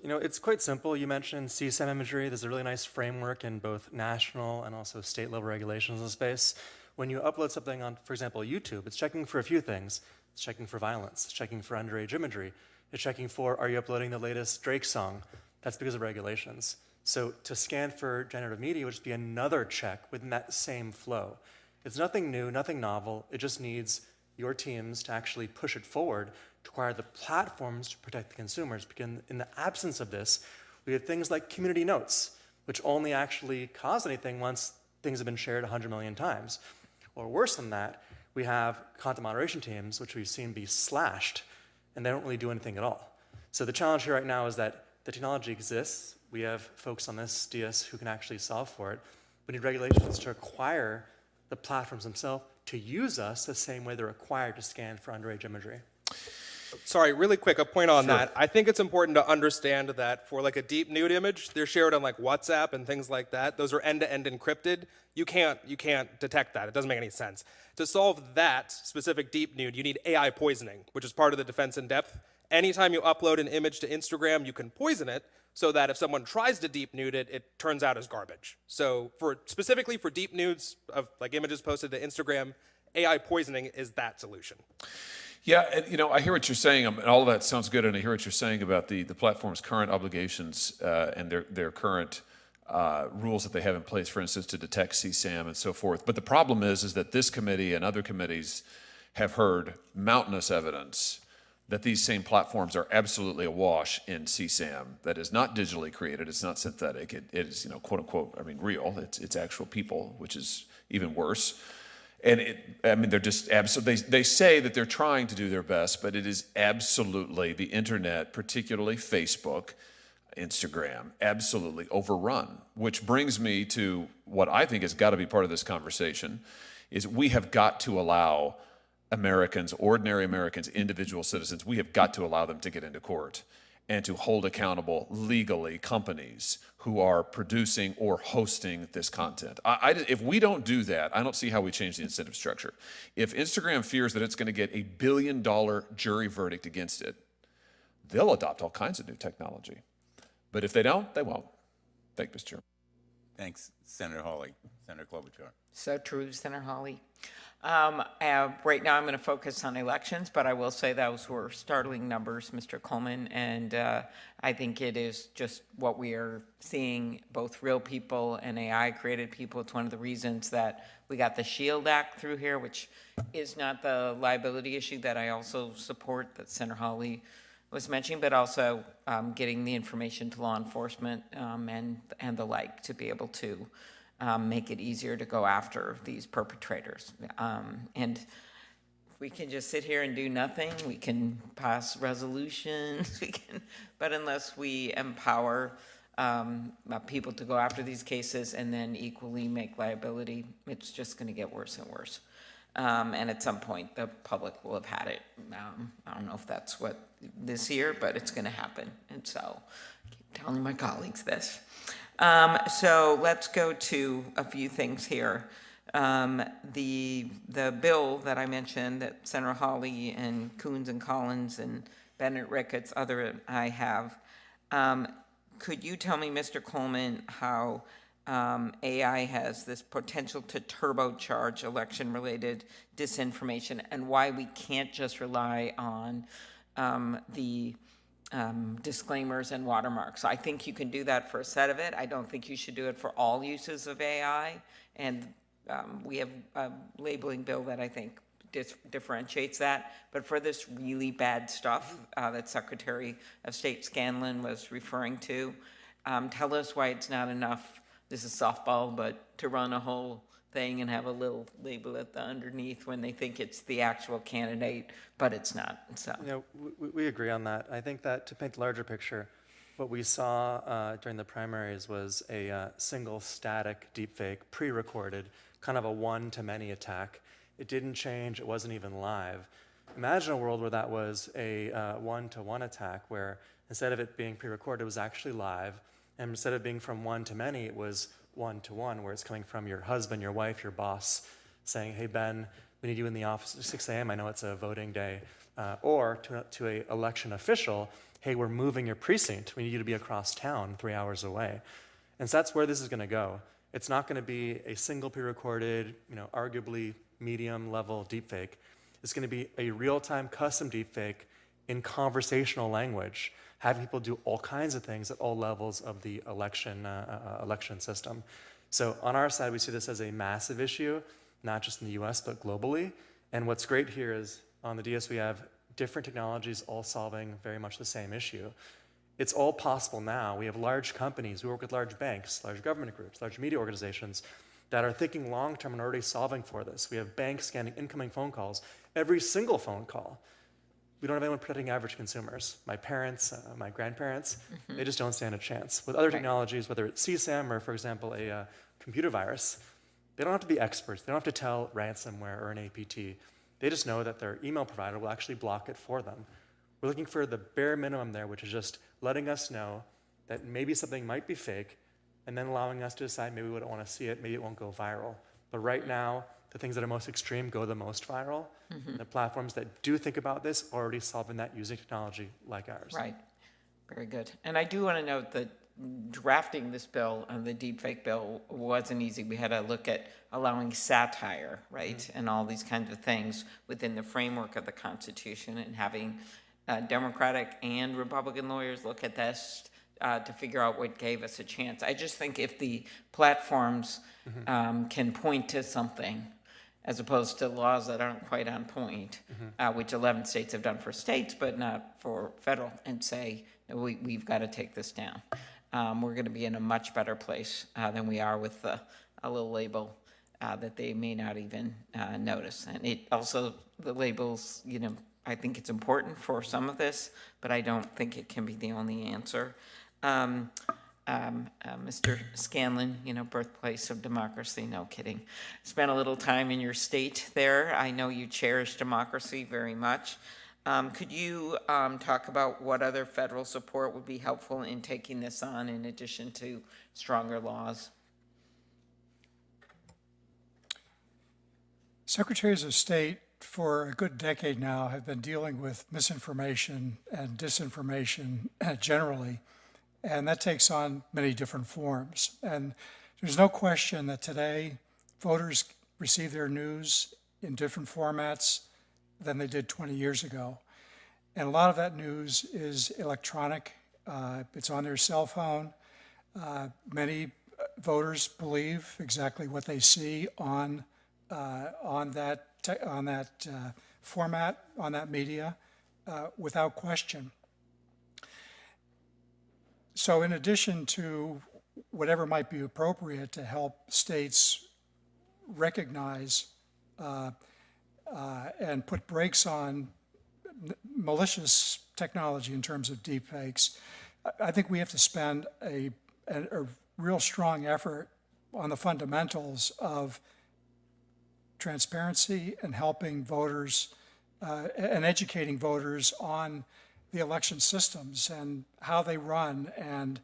It's quite simple. You mentioned CSAM imagery. There's a really nice framework in both national and also state level regulations in the space. When you upload something on, for example, YouTube, it's checking for a few things. It's checking for violence. It's checking for underage imagery. It's checking for, are you uploading the latest Drake song? That's because of regulations. So to scan for generative media would just be another check within that same flow. It's nothing new, nothing novel. It just needs your teams to actually push it forward to require the platforms to protect the consumers. Because in the absence of this, we have things like community notes, which only actually cause anything once things have been shared 100 million times. Or worse than that, we have content moderation teams, which we've seen be slashed, and they don't really do anything at all. So the challenge here right now is that the technology exists. We have folks on this DS who can actually solve for it. We need regulations to require the platforms themselves to use us the same way they're required to scan for underage imagery. Sorry, really quick, a point on that. I think it's important to understand that for like a deep nude image, they're shared on like WhatsApp and things like that. Those are end-to-end encrypted. You can't detect that. It doesn't make any sense. To solve that specific deep nude, you need AI poisoning, which is part of the defense in depth. Anytime you upload an image to Instagram, you can poison it so that if someone tries to deep nude it, it turns out as garbage. So specifically for deep nudes of like images posted to Instagram, AI poisoning is that solution. Yeah, and I hear what you're saying, and all of that sounds good, and I hear what you're saying about the platform's current obligations and their current rules that they have in place, for instance, to detect CSAM and so forth. But the problem is that this committee and other committees have heard mountainous evidence that these same platforms are absolutely awash in CSAM. That is not digitally created, it's not synthetic, it is, quote unquote, real, it's actual people, which is even worse. And they're just absolutely, they say that they're trying to do their best, but it is absolutely the internet, particularly Facebook, Instagram, absolutely overrun. Which brings me to what I think has got to be part of this conversation, is we have got to allow Americans, ordinary Americans, individual citizens, we have got to allow them to get into court and to hold accountable legally companies who are producing or hosting this content. If we don't do that, I don't see how we change the incentive structure. If Instagram fears that it's going to get $1 billion jury verdict against it, they'll adopt all kinds of new technology. But if they don't, they won't. Thank you, Mr. Chairman. Thanks, Senator Hawley. Senator Klobuchar. So true, Senator Hawley. Right now I'm going to focus on elections, but I will say those were startling numbers, Mr. Colman, and I think it is just what we are seeing, both real people and AI-created people. It's one of the reasons that we got the SHIELD Act through here, which is not the liability issue that I also support, that Senator Hawley was mentioning, but also getting the information to law enforcement and the like to be able to make it easier to go after these perpetrators. And if we can just sit here and do nothing, we can pass resolutions, but unless we empower people to go after these cases and then equally make liability, it's just going to get worse and worse. And at some point, the public will have had it. I don't know if that's what this year, but it's going to happen. And so I keep telling my colleagues this. So let's go to a few things here. The bill that I mentioned that Senator Hawley and Coons and Collins and Bennett Ricketts, other I have. Could you tell me, Mr. Colman, how AI has this potential to turbocharge election-related disinformation and why we can't just rely on the disclaimers and watermarks? I think you can do that for a set of it. I don't think you should do it for all uses of AI. And we have a labeling bill that I think differentiates that. But for this really bad stuff that Secretary of State Scanlan was referring to, tell us why it's not enough. This is softball, but to run a whole thing and have a little label at the underneath when they think it's the actual candidate, but it's not. So, you know, we agree on that. I think that to paint the larger picture, what we saw during the primaries was a single static deepfake, pre-recorded, kind of a one-to-many attack. It didn't change. It wasn't even live. Imagine a world where that was a one-to-one attack, where instead of it being pre-recorded, it was actually live, and instead of being from one to many, it was one-to-one, where it's coming from your husband, your wife, your boss, saying, hey, Ben, we need you in the office at 6 a.m. I know it's a voting day. Or to an election official, hey, we're moving your precinct. We need you to be across town 3 hours away. And so that's where this is going to go. It's not going to be a single pre-recorded, arguably medium-level deepfake. It's going to be a real-time custom deepfake in conversational language, having people do all kinds of things at all levels of the election system. So on our side, we see this as a massive issue, not just in the US, but globally. And what's great here is on the DS, we have different technologies all solving very much the same issue. It's all possible now. We have large companies. We work with large banks, large government groups, large media organizations that are thinking long-term and already solving for this. We have banks scanning incoming phone calls, every single phone call. We don't have anyone protecting average consumers. My parents, my grandparents, they just don't stand a chance. With other technologies, whether it's CSAM or, for example, a computer virus, they don't have to be experts. They don't have to tell ransomware or an APT. They just know that their email provider will actually block it for them. We're looking for the bare minimum there, which is just letting us know that maybe something might be fake, and then allowing us to decide maybe we don't want to see it, maybe it won't go viral. But right now, the things that are most extreme go the most viral. The platforms that do think about this are already solving that using technology like ours. Right. Very good. And I do want to note that drafting this bill, the deepfake bill, wasn't easy. We had to look at allowing satire, right, and all these kinds of things within the framework of the Constitution, and having Democratic and Republican lawyers look at this to figure out what gave us a chance. I just think if the platforms can point to something, as opposed to laws that aren't quite on point, which 11 states have done for states, but not for federal, and say, no, we've got to take this down. We're going to be in a much better place than we are with a little label that they may not even notice. And it also, the labels, I think it's important for some of this, but I don't think it can be the only answer. Mr. Scanlan, birthplace of democracy, no kidding. Spent a little time in your state there. I know you cherish democracy very much. Could you talk about what other federal support would be helpful in taking this on in addition to stronger laws? Secretaries of State for a good decade now have been dealing with misinformation and disinformation generally, and that takes on many different forms. And there's no question that today voters receive their news in different formats than they did 20 years ago. And a lot of that news is electronic. It's on their cell phone. Many voters believe exactly what they see on that format, on that media, without question. So in addition to whatever might be appropriate to help states recognize and put brakes on malicious technology in terms of deepfakes, I think we have to spend a real strong effort on the fundamentals of transparency and helping voters and educating voters on the election systems and how they run and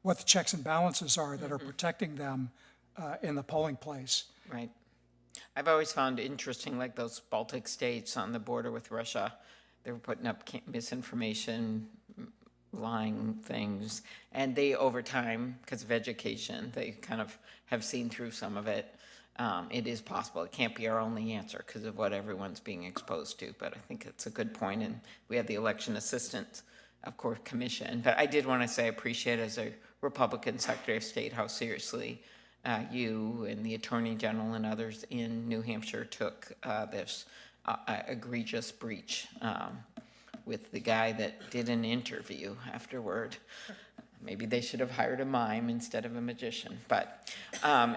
what the checks and balances are that are protecting them in the polling place. Right. I've always found interesting, like those Baltic states on the border with Russia, they were putting up misinformation, lying things, and they, over time, because of education, they kind of have seen through some of it. It is possible. It can't be our only answer because of what everyone's being exposed to, but I think it's a good point, and we have the election assistance, of course, commission. But I did want to say I appreciate, as a Republican Secretary of State, how seriously you and the Attorney General and others in New Hampshire took this egregious breach with the guy that did an interview afterward. Maybe they should have hired a mime instead of a magician. But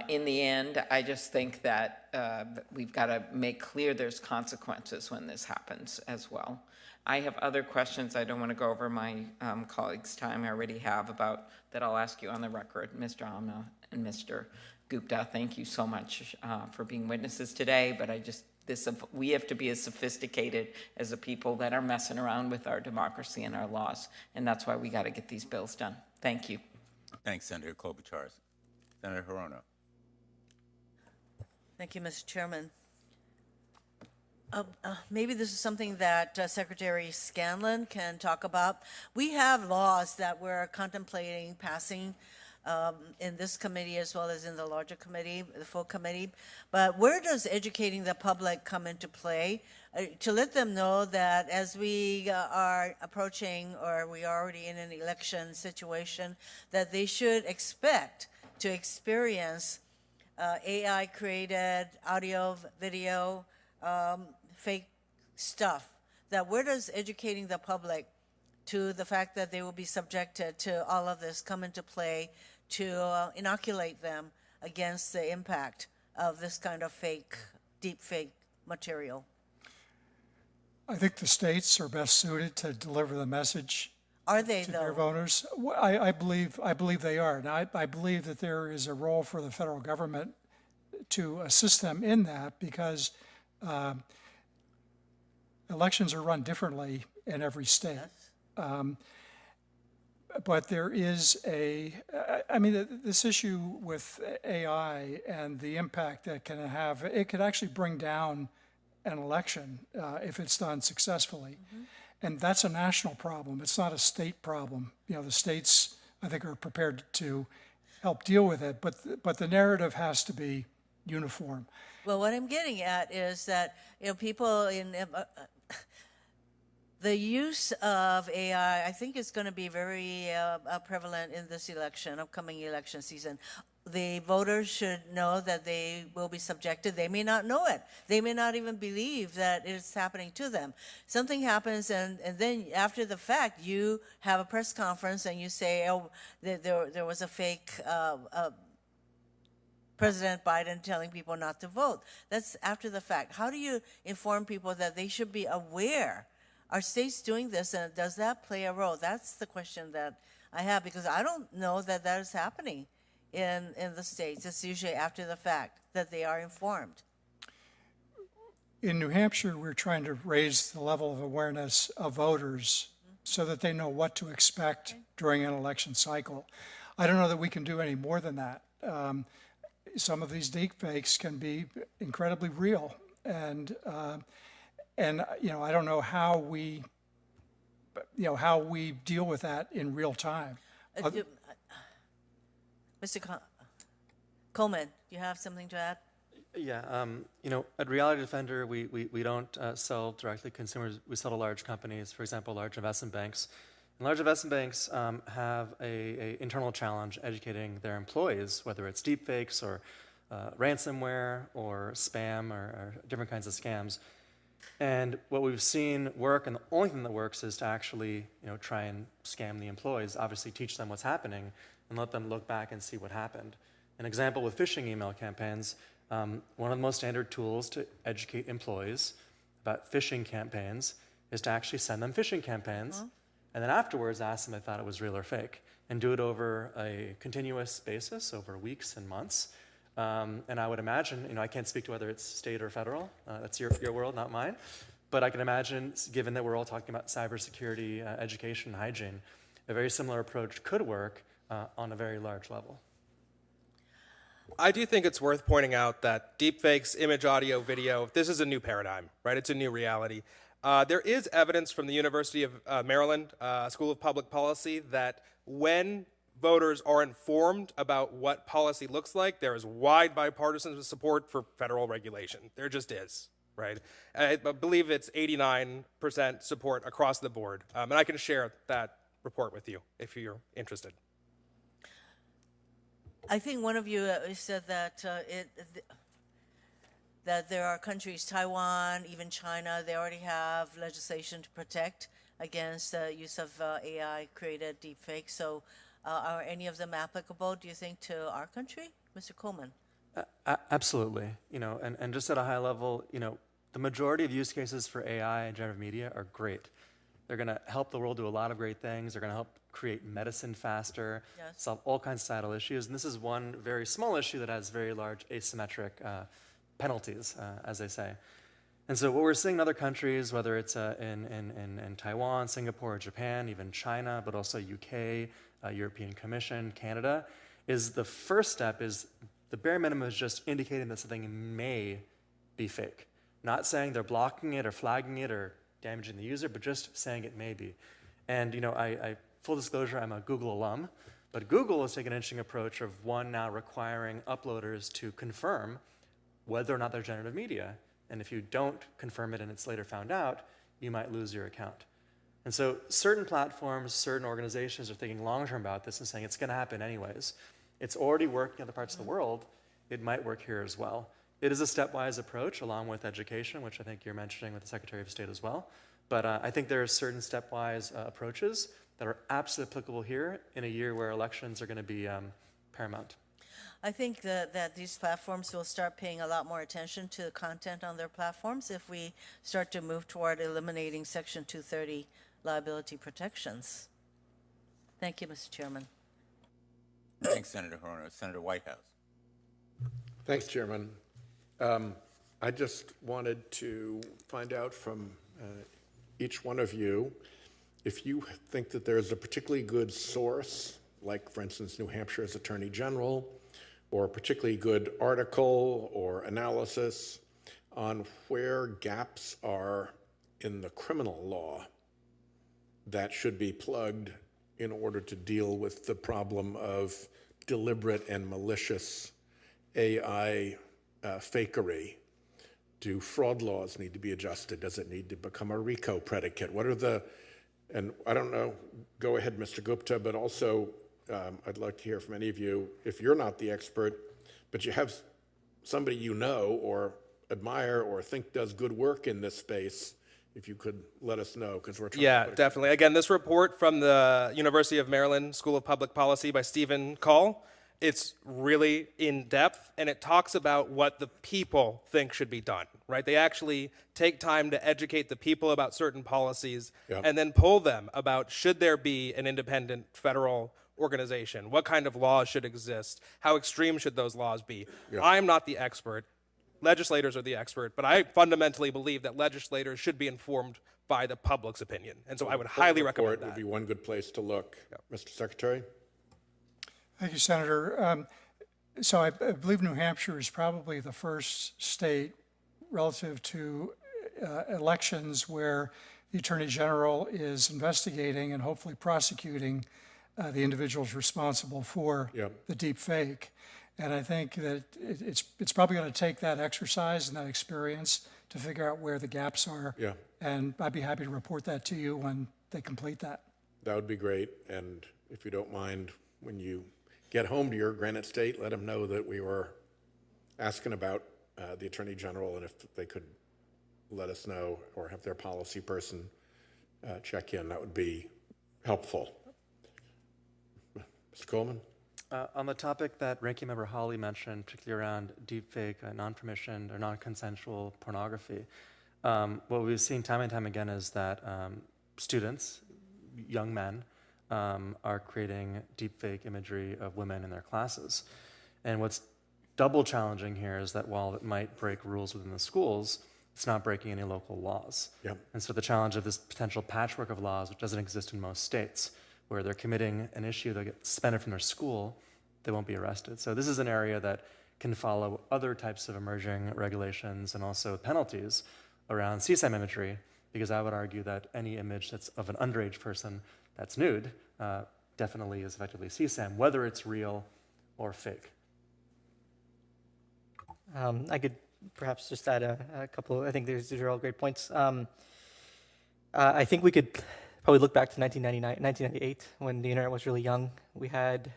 in the end, I just think that we've got to make clear there's consequences when this happens as well. I have other questions. I don't want to go over my colleagues' time. I already have about that. I'll ask you on the record, Mr. Ahmed and Mr. Gupta. Thank you so much for being witnesses today. But we have to be as sophisticated as the people that are messing around with our democracy and our laws. And that's why we got to get these bills done. Thank you. Thanks, Senator Klobuchar. Senator Hirono. Thank you, Mr. Chairman. Maybe this is something that Secretary Scanlan can talk about. We have laws that we're contemplating passing in this committee as well as in the larger committee, the full committee. But where does educating the public come into play? To let them know that as we are approaching, or we are already in an election situation, that they should expect to experience AI-created audio, video, fake stuff. That where does educating the public to the fact that they will be subjected to all of this come into play to inoculate them against the impact of this kind of deep fake material? I think the states are best suited to deliver the message. Are they, to though? their voters. I believe they are. Now, I believe that there is a role for the federal government to assist them in that, because elections are run differently in every state. Yes. But there is this issue with AI and the impact that can have, it could actually bring down an election if it's done successfully. Mm-hmm. And that's a national problem. It's not a state problem. The states, I think, are prepared to help deal with it, but the narrative has to be uniform. Well, what I'm getting at is that people in the use of AI, I think, is going to be very prevalent in this upcoming election season. The voters should know that they will be subjected. They may not know it. They may not even believe that it's happening to them. Something happens, and then after the fact, you have a press conference and you say, oh, there was a fake President Biden telling people not to vote. That's after the fact. How do you inform people that they should be aware? Are states doing this, and does that play a role? That's the question that I have, because I don't know that that is happening in the states. It's usually after the fact that they are informed. In New Hampshire, we're trying to raise the level of awareness of voters so that they know what to expect during an election cycle. I don't know that we can do any more than that. Some of these deepfakes can be incredibly real, and I don't know how we deal with that in real time. Mr. Colman, do you have something to add? Yeah, at Reality Defender, we don't sell directly to consumers. We sell to large companies, for example, large investment banks. And large investment banks have a internal challenge educating their employees, whether it's deepfakes or ransomware or spam or different kinds of scams. And what we've seen work, and the only thing that works, is to actually try and scam the employees, obviously teach them what's happening, and let them look back and see what happened. An example with phishing email campaigns, one of the most standard tools to educate employees about phishing campaigns is to actually send them phishing campaigns, and then afterwards ask them if they thought it was real or fake, and do it over a continuous basis, over weeks and months. And I would imagine, I can't speak to whether it's state or federal, that's your world, not mine, but I can imagine, given that we're all talking about cybersecurity, education, and hygiene, a very similar approach could work on a very large level. I do think it's worth pointing out that deepfakes, image, audio, video, this is a new paradigm, right? It's a new reality. There is evidence from the University of Maryland School of Public Policy that when voters are informed about what policy looks like, there is wide bipartisan support for federal regulation. There just is, right? I believe it's 89% support across the board. And I can share that report with you if you're interested. I think one of you said that that there are countries, Taiwan, even China, they already have legislation to protect against the use of AI-created deepfakes. So are any of them applicable, do you think, to our country? Mr. Colman? Absolutely. And just at a high level, the majority of use cases for AI and generative media are great. They're going to help the world do a lot of great things. They're going to help create medicine faster, solve all kinds of societal issues. And this is one very small issue that has very large asymmetric penalties, as they say. And so what we're seeing in other countries, whether it's in Taiwan, Singapore, Japan, even China, but also UK, European Commission, Canada, is the first step is the bare minimum is just indicating that something may be fake. Not saying they're blocking it or flagging it or damaging the user, but just saying it may be. And I full disclosure, I'm a Google alum, but Google has taken an interesting approach of one now requiring uploaders to confirm whether or not they're generative media. And if you don't confirm it and it's later found out, you might lose your account. And so certain platforms, certain organizations are thinking long-term about this and saying it's going to happen anyways. It's already worked in other parts of the world. It might work here as well. It is a stepwise approach along with education, which I think you're mentioning with the Secretary of State as well. But I think there are certain stepwise approaches that are absolutely applicable here in a year where elections are going to be paramount. I think that these platforms will start paying a lot more attention to the content on their platforms if we start to move toward eliminating Section 230 liability protections. Thank you, Mr. Chairman. Thanks, Senator Hirono. Senator Whitehouse. Thanks, Chairman. I just wanted to find out from each one of you if you think that there's a particularly good source, like, for instance, New Hampshire's Attorney General, or a particularly good article or analysis on where gaps are in the criminal law that should be plugged in order to deal with the problem of deliberate and malicious AI fakery. Do fraud laws need to be adjusted? Does it need to become a RICO predicate? What are the, and I don't know, go ahead, Mr. Gupta, but also I'd like to hear from any of you, if you're not the expert, but you have somebody you know or admire or think does good work in this space, if you could let us know, because we're trying to definitely. Again, this report from the University of Maryland School of Public Policy by Stephen Call, it's really in depth, and it talks about what the people think should be done, right? They actually take time to educate the people about certain policies and then poll them about should there be an independent federal organization? What kind of laws should exist? How extreme should those laws be? I'm not the expert. Legislators are the expert, but I fundamentally believe that legislators should be informed by the public's opinion. And so I would highly recommend that. Would be one good place to look. Mr. Secretary? Thank you, Senator. So I believe New Hampshire is probably the first state relative to elections where the Attorney General is investigating and hopefully prosecuting the individuals responsible for the deep fake. And I think that it's probably going to take that exercise and that experience to figure out where the gaps are. And I'd be happy to report that to you when they complete that. That would be great. And if you don't mind, when you get home to your Granite State, let them know that we were asking about the Attorney General and if they could let us know or have their policy person check in. That would be helpful. Mr. Colman? On the topic that Ranking Member Hawley mentioned, particularly around deepfake, non-permissioned or non-consensual pornography, what we've seen time and time again is that students, young men, are creating deepfake imagery of women in their classes. And what's double challenging here is that while it might break rules within the schools, it's not breaking any local laws. And so the challenge of this potential patchwork of laws, which doesn't exist in most states, where they're committing an issue that gets suspended from their school, they won't be arrested. So this is an area that can follow other types of emerging regulations and also penalties around CSAM imagery, because I would argue that any image that's of an underage person that's nude definitely is effectively CSAM, whether it's real or fake. I could perhaps just add a couple. I think these are all great points. I think we could probably look back to 1998 when the internet was really young. We had,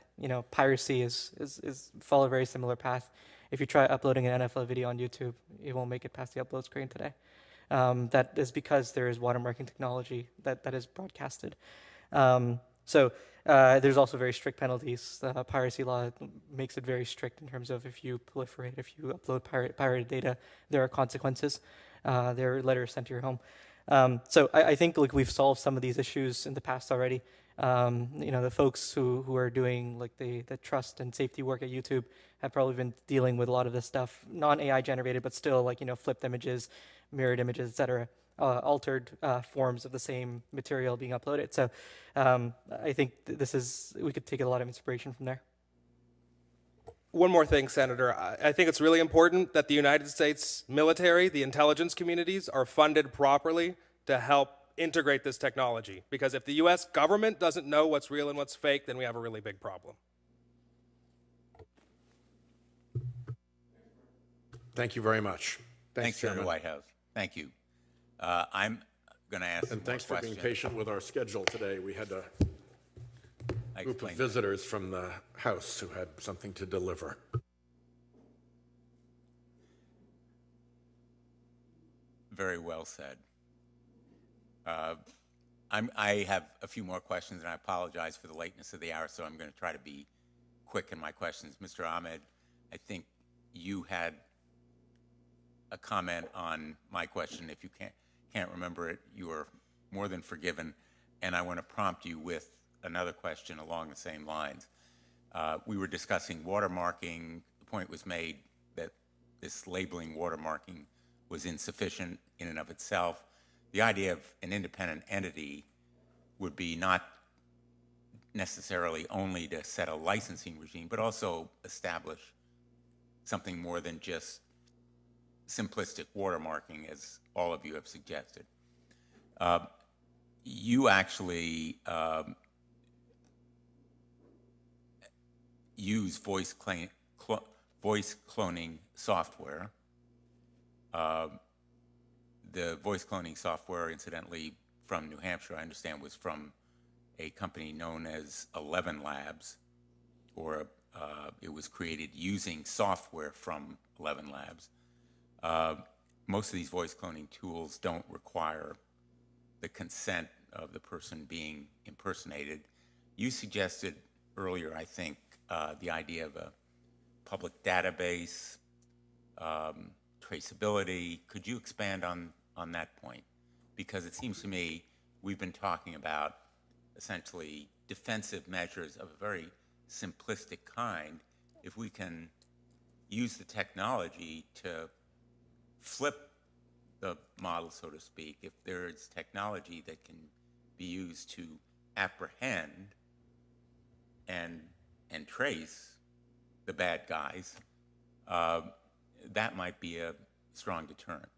piracy is follow a very similar path. If you try uploading an NFL video on YouTube, it won't make it past the upload screen today. That is because there is watermarking technology that is broadcasted. So there's also very strict penalties. The piracy law makes it very strict in terms of if you proliferate, if you upload pirated data, there are consequences. There are letters sent to your home. So I think we've solved some of these issues in the past already. The folks who are doing the trust and safety work at YouTube have probably been dealing with a lot of this stuff, non-AI generated, but still flipped images, mirrored images, et cetera. Altered forms of the same material being uploaded. So I think we could take a lot of inspiration from there. One more thing, Senator. I think it's really important that the United States military, the intelligence communities, are funded properly to help integrate this technology. Because if the U.S. government doesn't know what's real and what's fake, then we have a really big problem. Thank you very much. Thanks, Senator Whitehouse. Thank you. I'm going to ask. And thanks for being patient with our schedule today. We had a group of visitors from the House who had something to deliver. Very well said. I have a few more questions, and I apologize for the lateness of the hour, so I'm going to try to be quick in my questions. Mr. Ahmed, I think you had a comment on my question. If you can't remember it, you are more than forgiven. And I want to prompt you with another question along the same lines. We were discussing watermarking. The point was made that this labeling watermarking was insufficient in and of itself. The idea of an independent entity would be not necessarily only to set a licensing regime, but also establish something more than just simplistic watermarking, as all of you have suggested. You actually use voice cloning software. The voice cloning software, incidentally, from New Hampshire, I understand, was from a company known as 11 Labs, or it was created using software from 11 Labs. Most of these voice cloning tools don't require the consent of the person being impersonated. You suggested earlier, I think, the idea of a public database, traceability. Could you expand on that point? Because it seems to me we've been talking about essentially defensive measures of a very simplistic kind. If we can use the technology to flip the model, so to speak, if there is technology that can be used to apprehend and trace the bad guys, that might be a strong deterrent.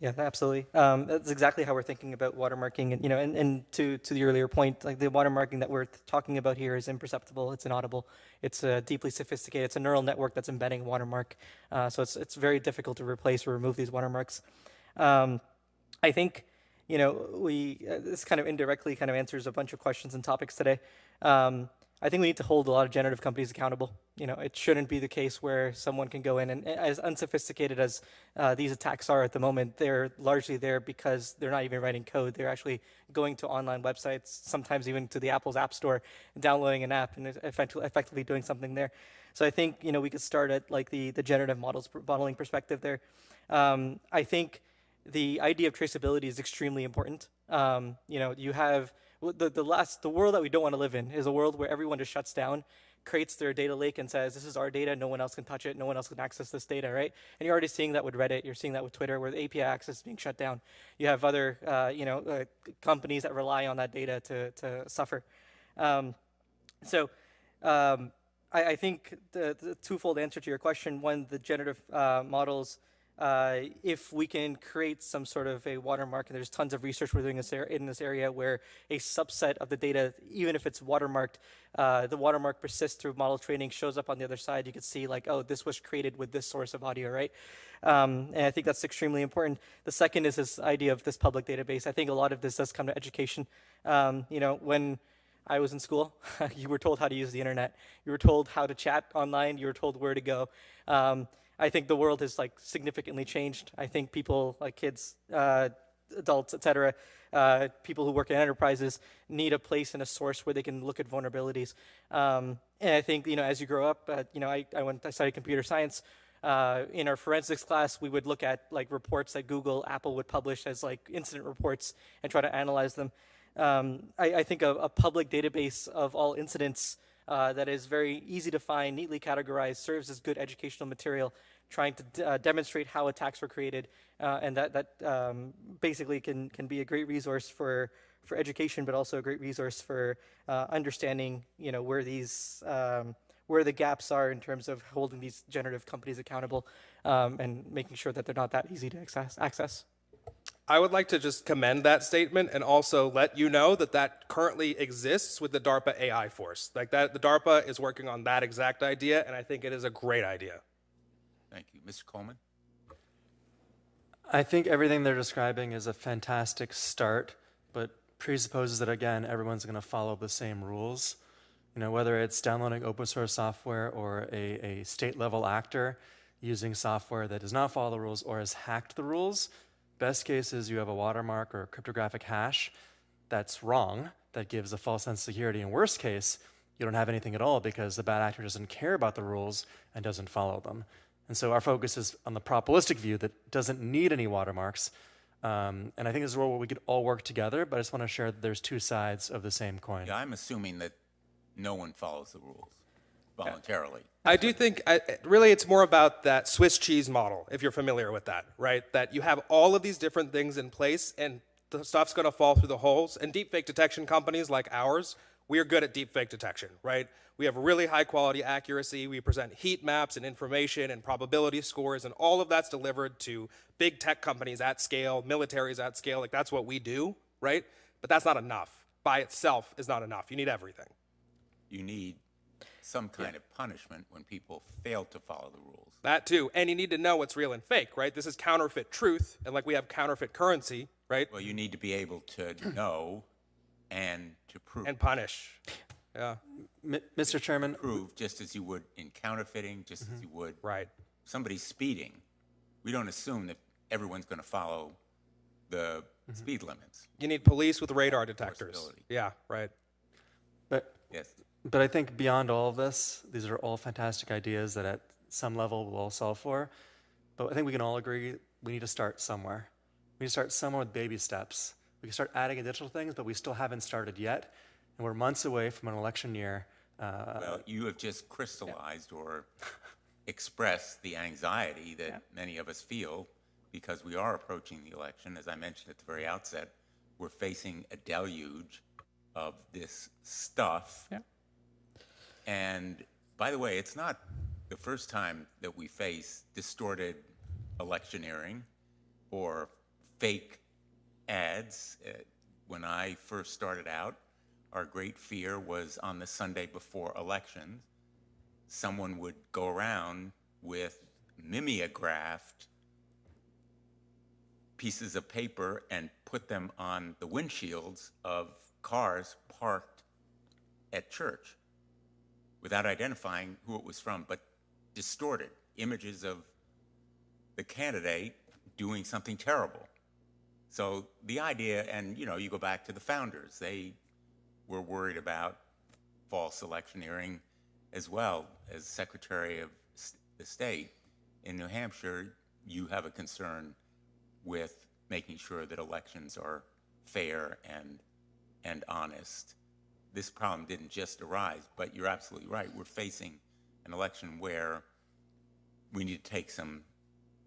Yeah, absolutely. That's exactly how we're thinking about watermarking. And, and to the earlier point, the watermarking that we're talking about here is imperceptible. It's inaudible. It's deeply sophisticated. It's a neural network that's embedding watermark. So it's very difficult to replace or remove these watermarks. I think, this kind of indirectly kind of answers a bunch of questions and topics today. I think we need to hold a lot of generative companies accountable. It shouldn't be the case where someone can go in and, as unsophisticated as these attacks are at the moment, they're largely there because they're not even writing code. They're actually going to online websites, sometimes even to the Apple's App Store, downloading an app and effectively doing something there. So I think we could start at the generative modeling perspective there. I think the idea of traceability is extremely important. You have the world that we don't want to live in is a world where everyone just shuts down, creates their data lake and says, this is our data, no one else can touch it, no one else can access this data, right? And you're already seeing that with Reddit, you're seeing that with Twitter, where the API access is being shut down. You have other, companies that rely on that data to suffer. So I think the twofold answer to your question, one, the generative models, if we can create some sort of a watermark, and there's tons of research we're doing in this area where a subset of the data, even if it's watermarked, the watermark persists through model training, shows up on the other side. You could see like, oh, this was created with this source of audio, right? And I think that's extremely important. The second is this idea of this public database. I think a lot of this does come to education. When I was in school, you were told how to use the internet. You were told how to chat online. You were told where to go. I think the world has like significantly changed. I think people like kids, adults, etc., people who work in enterprises need a place and a source where they can look at vulnerabilities. And I think, as you grow up, I studied computer science. In our forensics class, we would look at like reports that Google, Apple would publish as like incident reports and try to analyze them. I think a public database of all incidents that is very easy to find, neatly categorized, serves as good educational material, trying to demonstrate how attacks were created, and that basically can be a great resource for education, but also a great resource for understanding, where these where the gaps are in terms of holding these generative companies accountable, and making sure that they're not that easy to access. I would like to just commend that statement and also let you know that currently exists with the DARPA AI force. Like that, the DARPA is working on that exact idea, and I think it is a great idea. Thank you. Mr. Colman? I think everything they're describing is a fantastic start, but presupposes that, again, everyone's going to follow the same rules. Whether it's downloading open source software or a state-level actor using software that does not follow the rules or has hacked the rules. Best case is you have a watermark or a cryptographic hash that's wrong, that gives a false sense of security. In worst case, you don't have anything at all because the bad actor doesn't care about the rules and doesn't follow them. And so our focus is on the probabilistic view that doesn't need any watermarks. And I think this is where we could all work together, but I just want to share that there's two sides of the same coin. Yeah, I'm assuming that no one follows the rules voluntarily. I do think, really, it's more about that Swiss cheese model, if you're familiar with that, right? That you have all of these different things in place, and the stuff's going to fall through the holes. And deepfake detection companies like ours, we are good at deepfake detection, right? We have really high-quality accuracy. We present heat maps and information and probability scores, and all of that's delivered to big tech companies at scale, militaries at scale. Like, that's what we do, right? But that's not enough. By itself is not enough. You need everything. You need some kind of punishment when people fail to follow the rules. That too. And you need to know what's real and fake, right? This is counterfeit truth, and like we have counterfeit currency, right? Well, you need to be able to know and to prove. And punish. Yeah. Mr. Chairman. Prove just as you would in counterfeiting, just as you would. Right. Somebody speeding. We don't assume that everyone's going to follow the speed limits. You need police with radar detectors. Yeah, right. Yes. But I think beyond all of this, these are all fantastic ideas that at some level we'll all solve for. But I think we can all agree we need to start somewhere. We need to start somewhere with baby steps. We can start adding additional things, but we still haven't started yet. And we're months away from an election year. Well, you have just crystallized or expressed the anxiety that many of us feel because we are approaching the election. As I mentioned at the very outset, we're facing a deluge of this stuff. Yeah. And by the way, it's not the first time that we face distorted electioneering or fake ads. When I first started out, our great fear was on the Sunday before elections, someone would go around with mimeographed pieces of paper and put them on the windshields of cars parked at church without identifying who it was from, but distorted images of the candidate doing something terrible. So the idea, and you go back to the founders, they were worried about false electioneering as well. As Secretary of the State in New Hampshire, you have a concern with making sure that elections are fair and honest. This problem didn't just arise, but you're absolutely right. We're facing an election where we need to take some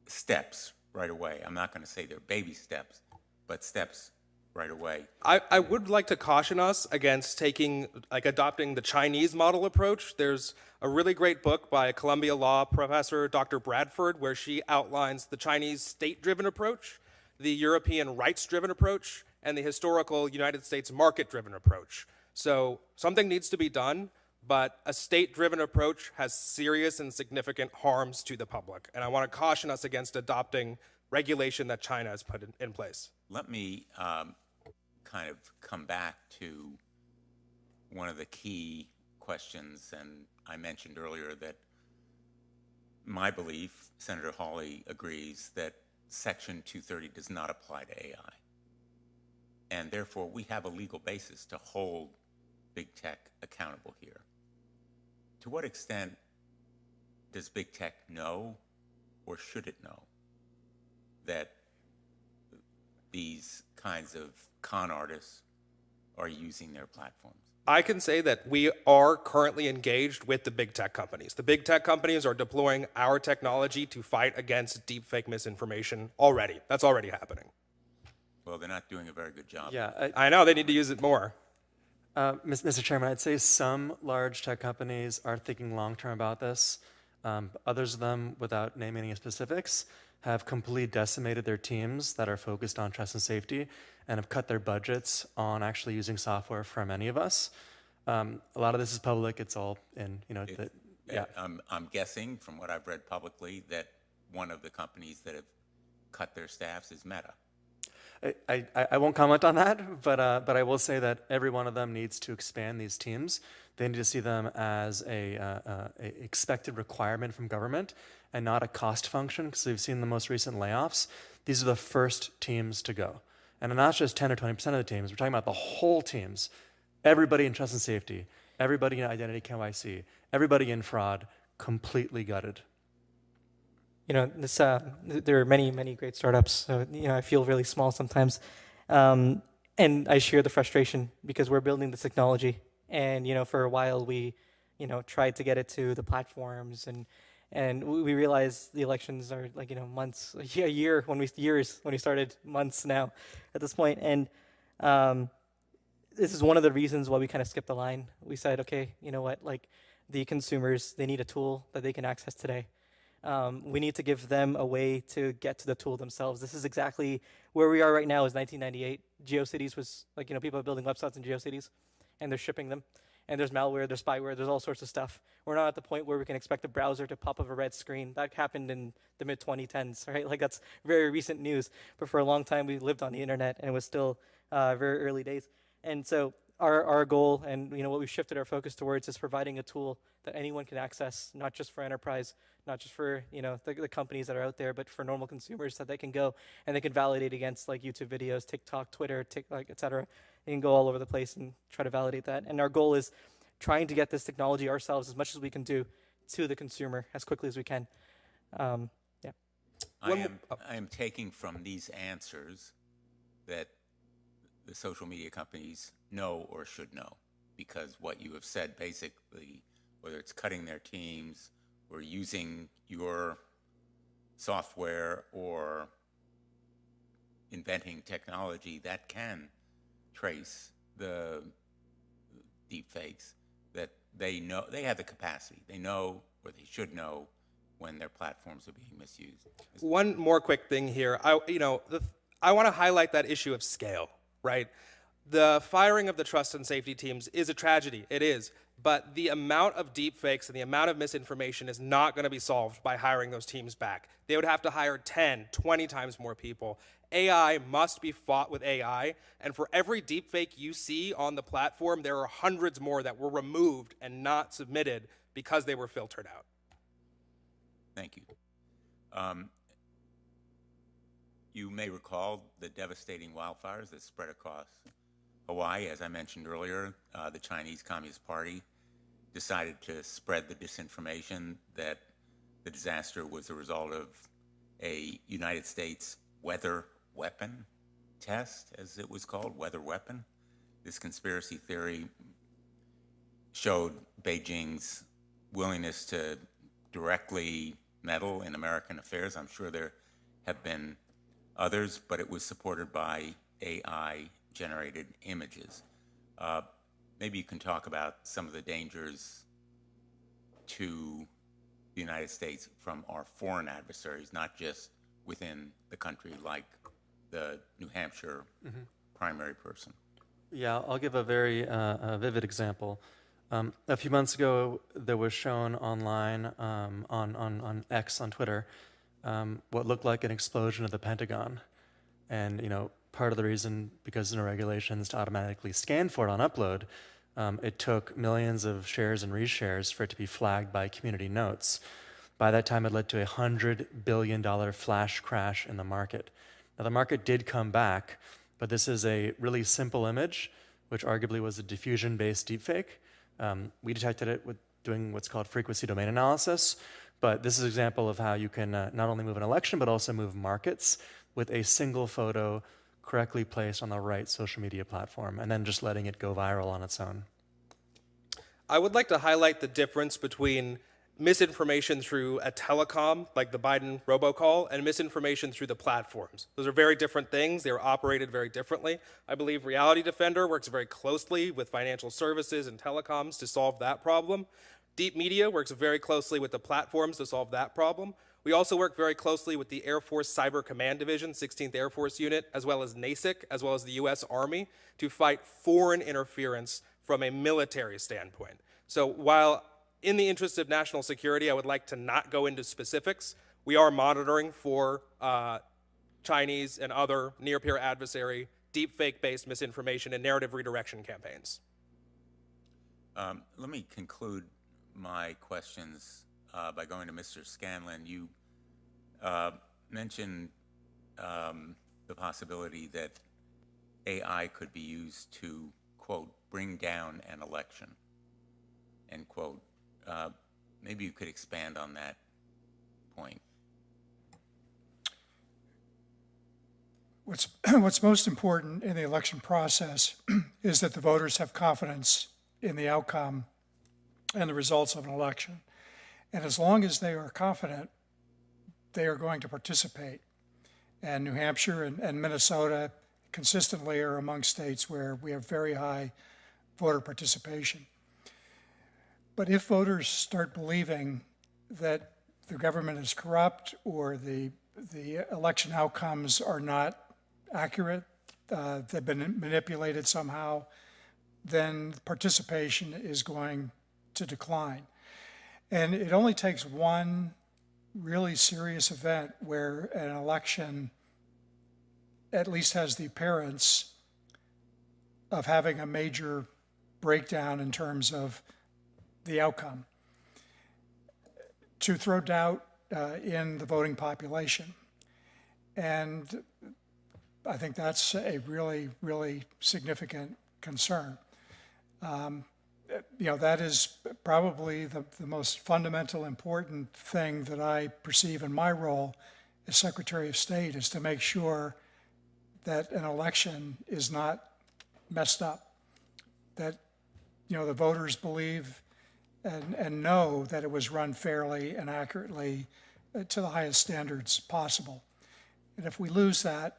steps right away. I'm not going to say they're baby steps, but steps right away. I would like to caution us against adopting the Chinese model approach. There's a really great book by a Columbia Law professor, Dr. Bradford, where she outlines the Chinese state-driven approach, the European rights-driven approach, and the historical United States market-driven approach. So something needs to be done, but a state-driven approach has serious and significant harms to the public. And I want to caution us against adopting regulation that China has put in place. Let me kind of come back to one of the key questions, and I mentioned earlier that my belief, Senator Hawley agrees, that Section 230 does not apply to AI. And therefore, we have a legal basis to hold big tech accountable here. To what extent does big tech know, or should it know, that these kinds of con artists are using their platforms? I can say that we are currently engaged with the big tech companies. The big tech companies are deploying our technology to fight against deepfake misinformation already. That's already happening. Well, they're not doing a very good job. Yeah, I know, they need to use it more. Mr. Chairman, I'd say some large tech companies are thinking long-term about this. Others of them, without naming any specifics, have completely decimated their teams that are focused on trust and safety and have cut their budgets on actually using software from any of us. A lot of this is public. It's all in, yeah. I'm guessing from what I've read publicly that one of the companies that have cut their staffs is Meta. I won't comment on that, but I will say that every one of them needs to expand these teams. They need to see them as a expected requirement from government and not a cost function, because we've seen the most recent layoffs. These are the first teams to go. And not just 10 or 20% of the teams, we're talking about the whole teams. Everybody in trust and safety, everybody in identity KYC, everybody in fraud, completely gutted. There are many, many great startups. So, I feel really small sometimes. And I share the frustration because we're building this technology. And, for a while we, tried to get it to the platforms and we realized the elections are months, a year when we started, months now at this point. And this is one of the reasons why we kind of skipped the line. We said, okay, you know what, the consumers, they need a tool that they can access today. We need to give them a way to get to the tool themselves. This is exactly where we are right now is 1998. GeoCities was people are building websites in GeoCities and they're shipping them. And there's malware, there's spyware, there's all sorts of stuff. We're not at the point where we can expect a browser to pop up a red screen. That happened in the mid-2010s, right? That's very recent news. But for a long time, we lived on the internet, and it was still very early days. And so our goal, and what we've shifted our focus towards, is providing a tool that anyone can access, not just for enterprise, not just for the companies that are out there, but for normal consumers, that they can go and they can validate against YouTube videos, TikTok, Twitter, et cetera. They can go all over the place and try to validate that. And our goal is trying to get this technology ourselves as much as we can do to the consumer as quickly as we can. Yeah. I am taking from these answers that the social media companies know or should know, because what you have said basically, whether it's cutting their teams or using your software or inventing technology that can trace the deepfakes, that they know, they have the capacity. They know, or they should know, when their platforms are being misused. One more quick thing here. I want to highlight that issue of scale, right? The firing of the trust and safety teams is a tragedy. It is. But the amount of deepfakes and the amount of misinformation is not going to be solved by hiring those teams back. They would have to hire 10, 20 times more people. AI must be fought with AI, and for every deepfake you see on the platform, there are hundreds more that were removed and not submitted because they were filtered out. Thank you. You may recall the devastating wildfires that spread across Hawaii. As I mentioned earlier, the Chinese Communist Party decided to spread the disinformation that the disaster was the result of a United States weather weapon test, as it was called, weather weapon. This conspiracy theory showed Beijing's willingness to directly meddle in American affairs. I'm sure there have been others, but it was supported by AI generated images. Maybe you can talk about some of the dangers to the United States from our foreign adversaries, not just within the country, like the New Hampshire primary person. Yeah, I'll give a very vivid example. A few months ago, there was shown online on X, on Twitter, what looked like an explosion of the Pentagon. And, part of the reason, because there are regulations to automatically scan for it on upload, it took millions of shares and reshares for it to be flagged by community notes. By that time, it led to a $100 billion flash crash in the market. Now, the market did come back, but this is a really simple image, which arguably was a diffusion-based deepfake. We detected it with doing what's called frequency domain analysis, but this is an example of how you can not only move an election, but also move markets with a single photo correctly placed on the right social media platform, and then just letting it go viral on its own. I would like to highlight the difference between misinformation through a telecom, like the Biden robocall, and misinformation through the platforms. Those are very different things. They are operated very differently. I believe Reality Defender works very closely with financial services and telecoms to solve that problem. DeepMedia works very closely with the platforms to solve that problem. We also work very closely with the Air Force Cyber Command Division, 16th Air Force Unit, as well as NASIC, as well as the U.S. Army, to fight foreign interference from a military standpoint. So while in the interest of national security, I would like to not go into specifics, we are monitoring for Chinese and other near-peer adversary, deepfake-based misinformation and narrative redirection campaigns. Let me conclude my questions by going to Mr. Scanlan. You mentioned the possibility that AI could be used to, quote, bring down an election, end quote. Maybe you could expand on that point. What's most important in the election process is that the voters have confidence in the outcome and the results of an election. And as long as they are confident, they are going to participate. And New Hampshire and Minnesota consistently are among states where we have very high voter participation. But if voters start believing that the government is corrupt or the election outcomes are not accurate, they've been manipulated somehow, then participation is going to decline. And it only takes one really serious event where an election at least has the appearance of having a major breakdown in terms of the outcome to throw doubt in the voting population. And I think that's a really, really significant concern. That is probably the most fundamental, important thing that I perceive in my role as Secretary of State, is to make sure that an election is not messed up, that the voters believe and know that it was run fairly and accurately to the highest standards possible. And if we lose that,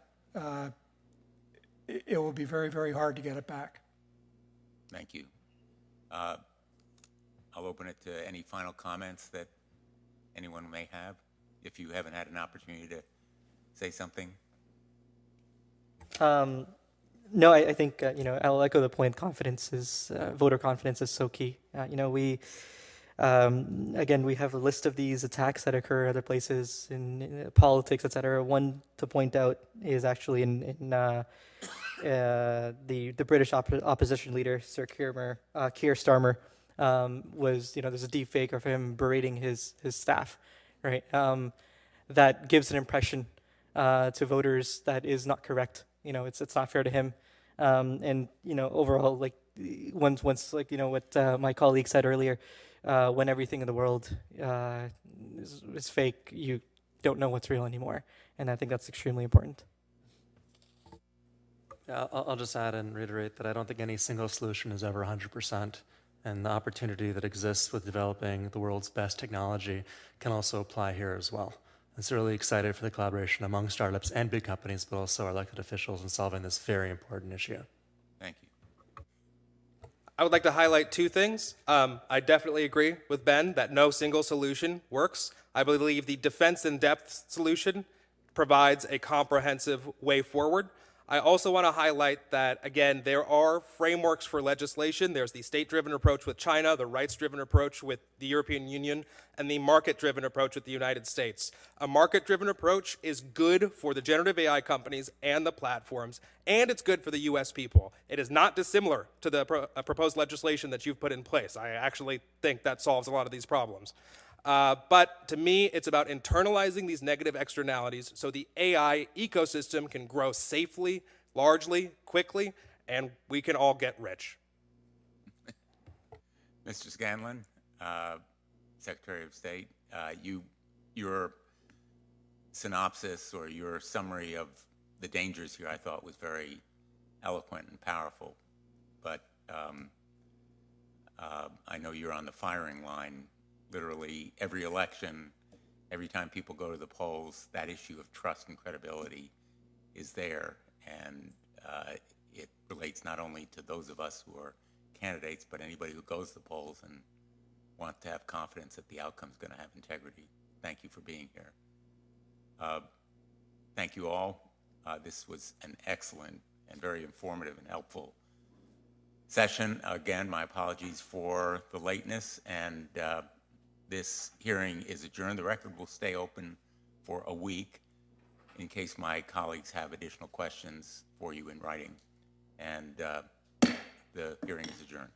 it will be very, very hard to get it back. Thank you. I'll open it to any final comments that anyone may have, if you haven't had an opportunity to say something. No, I think, I'll echo the point. Voter confidence is so key. We have a list of these attacks that occur other places in politics, et cetera. One to point out is actually in the British opposition leader, Sir Keir Starmer, there's a deep fake of him berating his staff, right? That gives an impression to voters that is not correct. It's not fair to him. Overall, once what my colleague said earlier, when everything in the world is fake, you don't know what's real anymore. And I think that's extremely important. Yeah, I'll just add and reiterate that I don't think any single solution is ever 100%. And the opportunity that exists with developing the world's best technology can also apply here as well. I'm certainly excited for the collaboration among startups and big companies, but also our elected officials in solving this very important issue. Thank you. I would like to highlight two things. I definitely agree with Ben that no single solution works. I believe the defense in depth solution provides a comprehensive way forward. I also want to highlight that, again, there are frameworks for legislation. There's the state-driven approach with China, the rights-driven approach with the European Union, and the market-driven approach with the United States. A market-driven approach is good for the generative AI companies and the platforms, and it's good for the US people. It is not dissimilar to the proposed legislation that you've put in place. I actually think that solves a lot of these problems. But to me, it's about internalizing these negative externalities so the AI ecosystem can grow safely, largely, quickly, and we can all get rich. Mr. Scanlan, Secretary of State, your synopsis or your summary of the dangers here, I thought, was very eloquent and powerful. But I know you're on the firing line. Literally every election, every time people go to the polls, that issue of trust and credibility is there. And it relates not only to those of us who are candidates, but anybody who goes to the polls and want to have confidence that the outcome is going to have integrity. Thank you for being here. Thank you all. This was an excellent and very informative and helpful session. Again, my apologies for the lateness, and this hearing is adjourned. The record will stay open for a week in case my colleagues have additional questions for you in writing. And the hearing is adjourned.